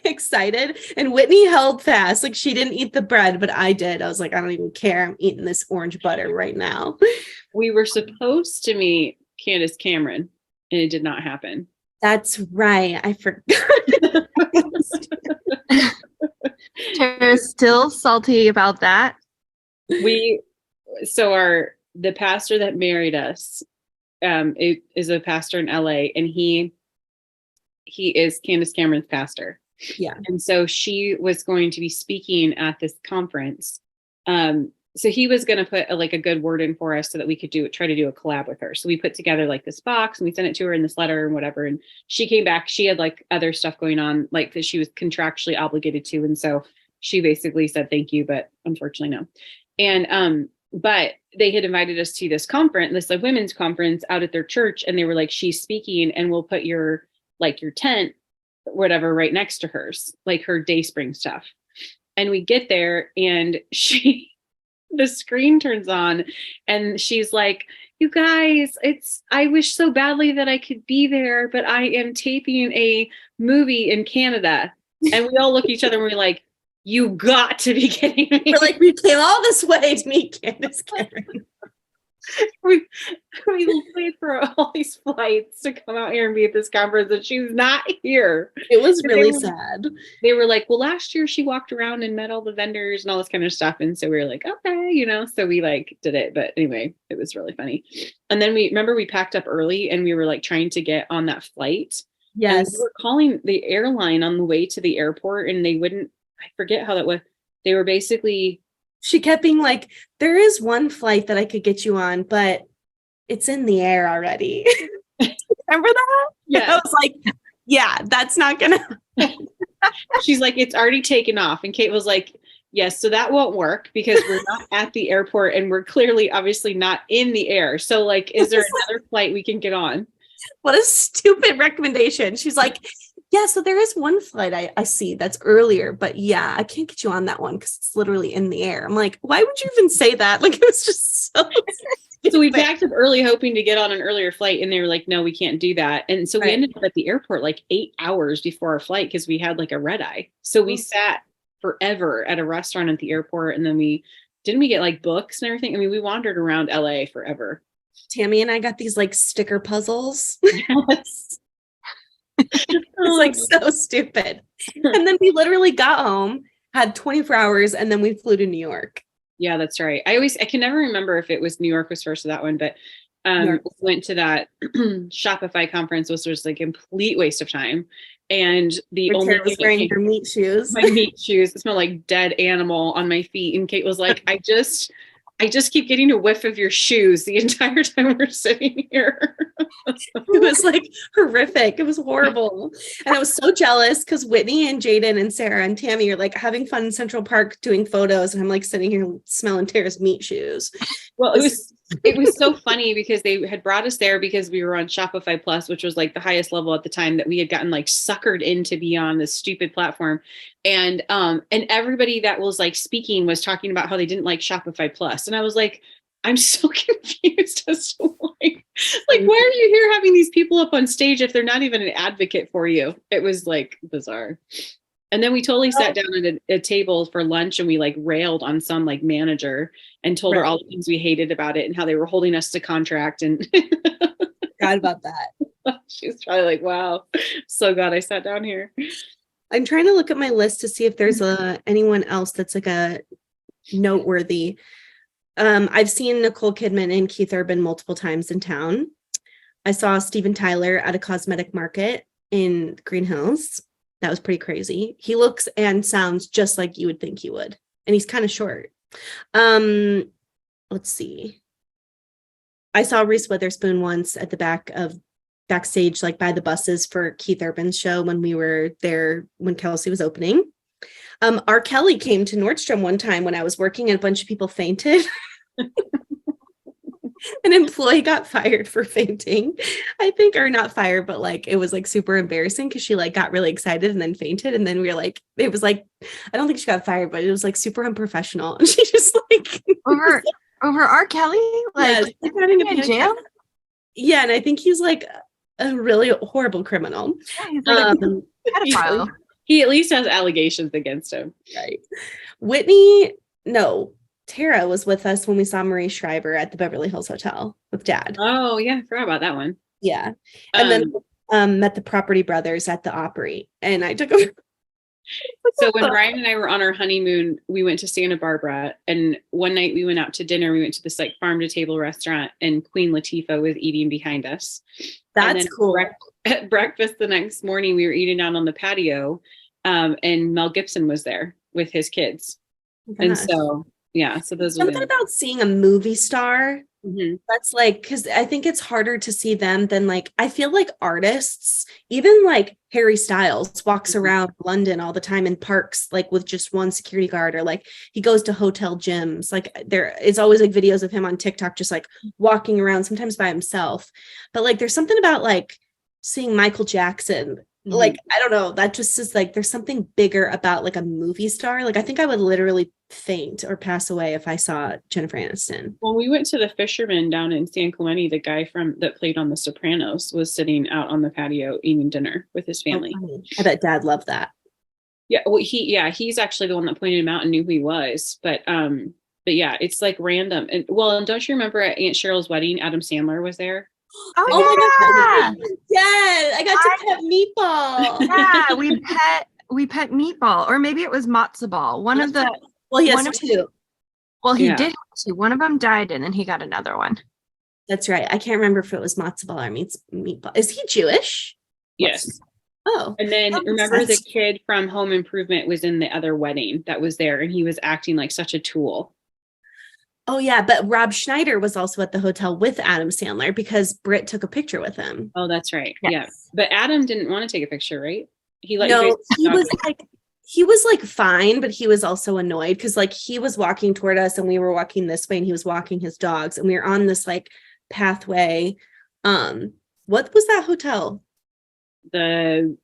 excited. And Whitney held fast. Like she didn't eat the bread, but I did. I was like, I don't even care. I'm eating this orange butter right now. We were supposed to meet Candace Cameron, and it did not happen. That's right. I forgot. Tara's still salty about that. The pastor that married us is a pastor in LA, and he is Candace Cameron's pastor. Yeah. And so she was going to be speaking at this conference. So he was going to put a good word in for us so that we could try to do a collab with her. So we put together like this box and we sent it to her in this letter and whatever. And she came back, she had like other stuff going on, like that she was contractually obligated to. And so she basically said, thank you, but unfortunately no. And, but they had invited us to this conference, this like women's conference out at their church. And they were like, she's speaking and we'll put your tent, whatever, right next to hers, like her Dayspring stuff. And we get there and the screen turns on and she's like, you guys, I wish so badly that I could be there, but I am taping a movie in Canada. And we all look at each other and we're like, you got to be kidding me. We're like, we came all this way to meet Candace Cameron. we paid for all these flights to come out here and be at this conference and she's not here. It was really sad. They were like, well, last year she walked around and met all the vendors and all this kind of stuff. And so we were like, okay, so we like did it. But anyway, it was really funny. And then we packed up early and we were like trying to get on that flight. Yes. And we were calling the airline on the way to the airport and they wouldn't, I forget how that was. They were basically, she kept being like, there is one flight that I could get you on, but it's in the air already. Remember that? Yeah. I was like, yeah, that's not gonna. She's like, it's already taken off. And Kate was like, yes, so that won't work because we're not at the airport and we're clearly obviously not in the air. So like, is there another flight we can get on? What a stupid recommendation. She's like, yeah, so there is one flight I see that's earlier, but yeah, I can't get you on that one because it's literally in the air. I'm like, why would you even say that? Like, it was just so. So we packed up early hoping to get on an earlier flight and they were like, no, we can't do that. And so we ended up at the airport like 8 hours before our flight because we had like a red eye. So we sat forever at a restaurant at the airport. And then we get like books and everything. I mean, we wandered around LA forever. Tammy and I got these like sticker puzzles. Yes. It's like so stupid. And then we literally got home, had 24 hours, and then we flew to New York. Yeah, that's right. I can never remember if it was New York was first or that one, but went to that Shopify conference, which was like a complete waste of time. And the only was wearing her meat shoes. My meat shoes. It smelled like dead animal on my feet. And Kate was like, I just keep getting a whiff of your shoes the entire time we're sitting here. It was like horrific. It was horrible. And I was so jealous because Whitney and Jaden and Sarah and Tammy are like having fun in Central Park doing photos. And I'm like sitting here smelling Tara's meat shoes. Well, it was so funny because they had brought us there because we were on Shopify Plus, which was like the highest level at the time that we had gotten like suckered in to be on this stupid platform. And everybody that was like speaking was talking about how they didn't like Shopify Plus. And I was like, I'm so confused as to why. Like, why are you here having these people up on stage if they're not even an advocate for you? It was like bizarre. And then we totally sat down at a table for lunch and we like railed on some like manager and told her all the things we hated about it and how they were holding us to contract. And God about that. She was probably like, wow, so glad I sat down here. I'm trying to look at my list to see if there's anyone else that's like a noteworthy. I've seen Nicole Kidman and Keith Urban multiple times in town. I saw Steven Tyler at a cosmetic market in Green Hills. That was pretty crazy. He looks and sounds just like you would think he would. And he's kind of short. Let's see. I saw Reese Witherspoon once at the backstage, like by the buses for Keith Urban's show when we were there when Kelsey was opening. R. Kelly came to Nordstrom one time when I was working and a bunch of people fainted. An employee got fired for fainting, I think, or not fired, but like it was like super embarrassing because she like got really excited and then fainted. And then we were like, it was like, I don't think she got fired, but it was like super unprofessional. And she just like over R. Kelly, like yeah, having a in jail. Yeah, and I think he's like a really horrible criminal. Yeah, he's like a pedophile. He at least has allegations against him. Right. Tara was with us when we saw Marie Shriver at the Beverly Hills Hotel with Dad. Oh, yeah. I forgot about that one. Yeah. And then met the Property Brothers at the Opry. And I took them. So when Ryan and I were on our honeymoon, we went to Santa Barbara. And one night we went out to dinner. We went to this like farm to table restaurant and Queen Latifah was eating behind us. That's cool. At breakfast the next morning, we were eating out on the patio. And Mel Gibson was there with his kids. And so... yeah, so those something about seeing a movie star. Mm-hmm. That's like, because I think it's harder to see them than like, I feel like artists, even like Harry Styles walks around London all the time in parks, like with just one security guard, or like he goes to hotel gyms. Like there is always like videos of him on TikTok, just like walking around, sometimes by himself. But like, there's something about like seeing Michael Jackson. Like, I don't know, that just is like, there's something bigger about like a movie star. Like, I think I would literally faint or pass away if I saw Jennifer Aniston. When we went to the Fisherman down in San Clemente, the guy that played on The Sopranos was sitting out on the patio eating dinner with his family. Oh, I bet Dad loved that. Yeah, well, he's actually the one that pointed him out and knew who he was. But yeah, it's like random. And don't you remember at Aunt Cheryl's wedding, Adam Sandler was there? Oh my God. Yeah, I got to pet Meatball. Yeah, we pet Meatball, or maybe it was Matzo Ball. One of the he has two. Well, he did have two. One of them died, and then he got another one. That's right. I can't remember if it was Matzo Ball or Meatball. Is he Jewish? Yes. Oh. And then remember the kid from Home Improvement was in the other wedding that was there, and he was acting like such a tool. Oh, yeah. But Rob Schneider was also at the hotel with Adam Sandler because Britt took a picture with him. Oh, that's right. Yes. Yeah. But Adam didn't want to take a picture, right? He was like fine, but he was also annoyed because like he was walking toward us and we were walking this way and he was walking his dogs and we were on this like pathway. What was that hotel? The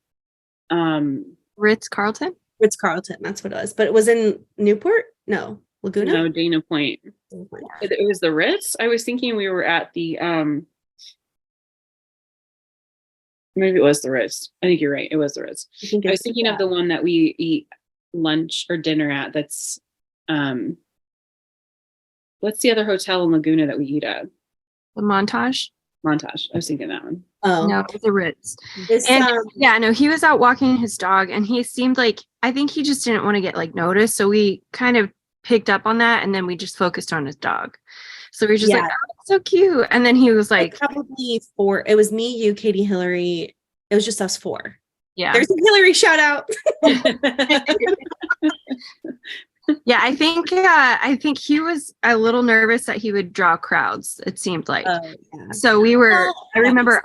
Ritz-Carlton? Ritz-Carlton, that's what it was. But it was in Newport? No. Laguna? No, Dana Point. It was the Ritz. I was thinking we were at the maybe it was the Ritz. I think you're right. It was the Ritz. I was thinking of the one that we eat lunch or dinner at. That's what's the other hotel in Laguna that we eat at? The Montage. I was thinking that one. Oh no, it was the Ritz. He was out walking his dog, and he seemed like, I think he just didn't want to get like noticed, so we kind of picked up on that, and then we just focused on his dog. So we were just like, oh, so cute. And then he was like, probably 4. It was me, you, Katie, Hillary. It was just us 4. Yeah. There's a Hillary shout out. Yeah, I think he was a little nervous that he would draw crowds, it seemed like. So we remember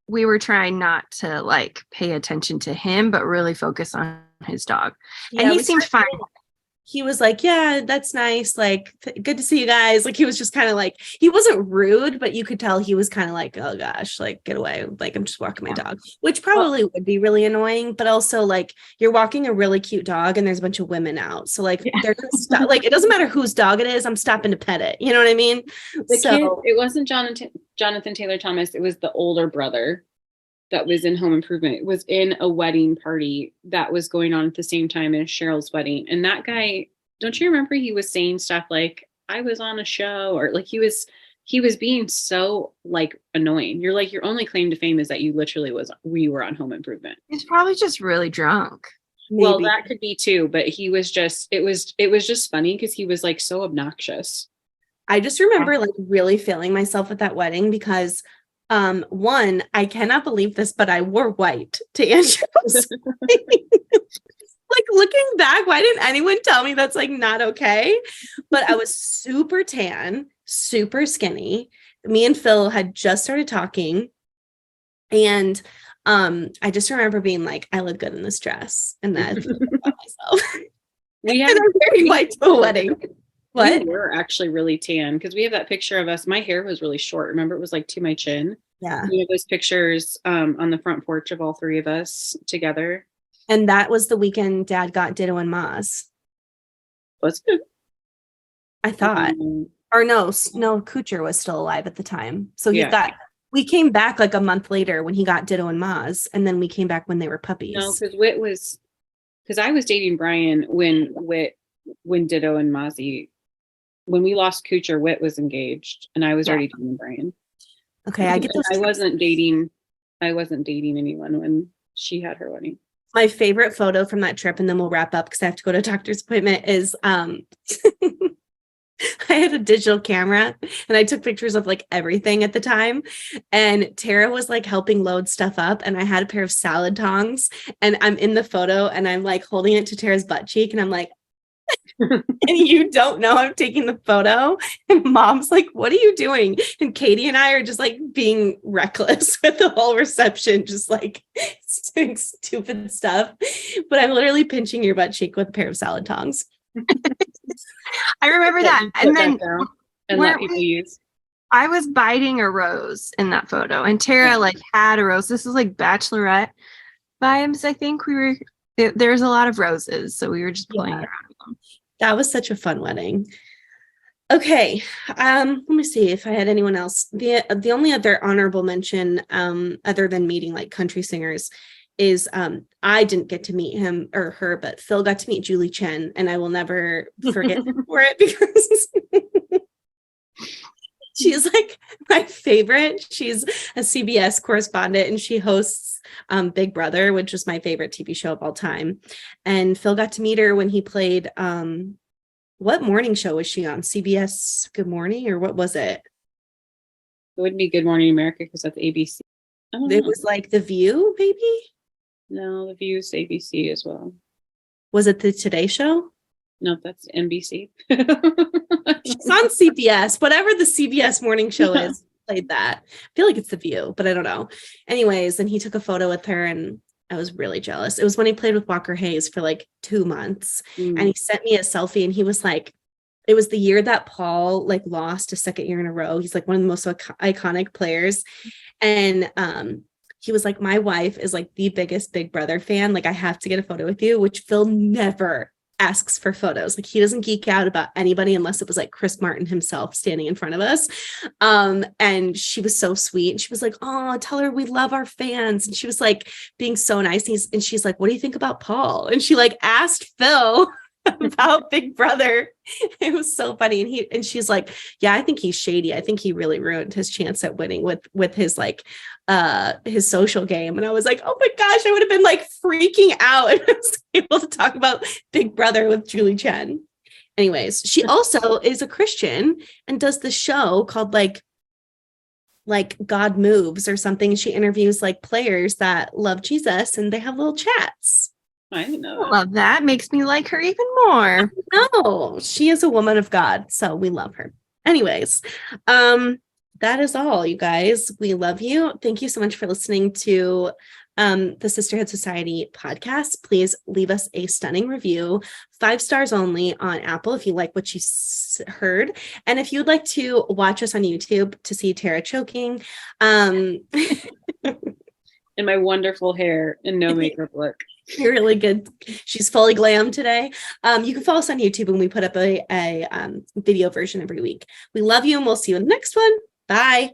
we were trying not to like pay attention to him, but really focus on his dog. And he seemed fine. He was like, yeah, that's nice. Like, good to see you guys. Like, he was just kind of like, he wasn't rude, but you could tell he was kind of like, oh gosh, like, get away. Like, I'm just walking my dog, which probably would be really annoying. But also, like, you're walking a really cute dog and there's a bunch of women out. So, like, they're going to stop. Like, it doesn't matter whose dog it is. I'm stopping to pet it. You know what I mean? Kid, it wasn't Jonathan Taylor Thomas. It was the older brother that was in Home Improvement. It was in a wedding party that was going on at the same time as Cheryl's wedding. And that guy, don't you remember he was saying stuff like, I was on a show, or like he was being so like annoying. You're like, your only claim to fame is that we were on Home Improvement. He's probably just really drunk. Maybe. Well, that could be too, but he was just, it was just funny because he was like so obnoxious. I just remember like really feeling myself at that wedding because One, I cannot believe this, but I wore white to Angela's. Like looking back, why didn't anyone tell me that's like not okay? But I was super tan, super skinny. Me and Phil had just started talking, and I just remember being like, I look good in this dress, and that about myself. We And had I'm wearing white to a wedding. What? We were actually really tan because we have that picture of us. My hair was really short. Remember, it was like to my chin. Yeah. We have those pictures on the front porch of all three of us together. And that was the weekend Dad got Ditto and Maz. Was it? I thought. Or no, Kuchar was still alive at the time. So we came back like a month later when he got Ditto and Maz, and then we came back when they were puppies. No, because I was dating Brian when Ditto and Mozzie, when we lost Kuchar, Whit was engaged, and I was already dating Brian. Okay, I get those. I wasn't dating anyone when she had her wedding. My favorite photo from that trip, and then we'll wrap up because I have to go to a doctor's appointment, is I had a digital camera and I took pictures of like everything at the time. And Tara was like helping load stuff up, and I had a pair of salad tongs, and I'm in the photo and I'm like holding it to Tara's butt cheek, and I'm like, and you don't know I'm taking the photo. And Mom's like, what are you doing? And Katie and I are just like being reckless with the whole reception, just like doing stupid stuff. But I'm literally pinching your butt cheek with a pair of salad tongs. I remember that. And then let people use. I was biting a rose in that photo, and Tara like had a rose. This was like bachelorette vibes. I think there's a lot of roses, so we were just playing around with them. That was such a fun wedding. Okay, let me see if I had anyone else. The only other honorable mention, other than meeting like country singers, is I didn't get to meet him or her, but Phil got to meet Julie Chen, and I will never forget for it because she's like my favorite. She's a CBS correspondent, and she hosts Big Brother, which was my favorite TV show of all time. And Phil got to meet her when he played what morning show was she on? CBS Good Morning, or what was it? It would be Good Morning America because that's ABC. It was like The View, maybe? No, The View's ABC as well. Was it the Today Show? No, that's NBC. She's on CBS. Whatever the CBS morning show is, played that. I feel like it's The View, but I don't know. Anyways, and he took a photo with her, and I was really jealous. It was when he played with Walker Hayes for like 2 months, and he sent me a selfie, and he was like, it was the year that Paul like lost a second year in a row. He's like one of the most iconic players. And he was like, my wife is like the biggest Big Brother fan. Like, I have to get a photo with you, which Phil never asks for photos. Like, he doesn't geek out about anybody unless it was like Chris Martin himself standing in front of us. And she was so sweet. And she was like, oh, tell her we love our fans. And she was like being so nice. And she's like, what do you think about Paul? And she like asked Phil about Big Brother. It was so funny. And she's like, yeah, I think he's shady. I think he really ruined his chance at winning with his like his social game. And I was like, oh my gosh, I would have been like freaking out if I was able to talk about Big Brother with Julie Chen. Anyways, she also is a Christian and does the show called like God Moves or something. She interviews like players that love Jesus, and they have little chats. I didn't know that. I love that. Makes me like her even more. No, she is a woman of God, so we love her. Anyways, that is all, you guys. We love you. Thank you so much for listening to the Sisterhood Society podcast. Please leave us a stunning review, 5 stars only on Apple if you like what you heard. And if you'd like to watch us on YouTube to see Tara choking, and my wonderful hair and no makeup look. You're really good. She's fully glam today. You can follow us on YouTube, and we put up a video version every week. We love you, and we'll see you in the next one. Bye.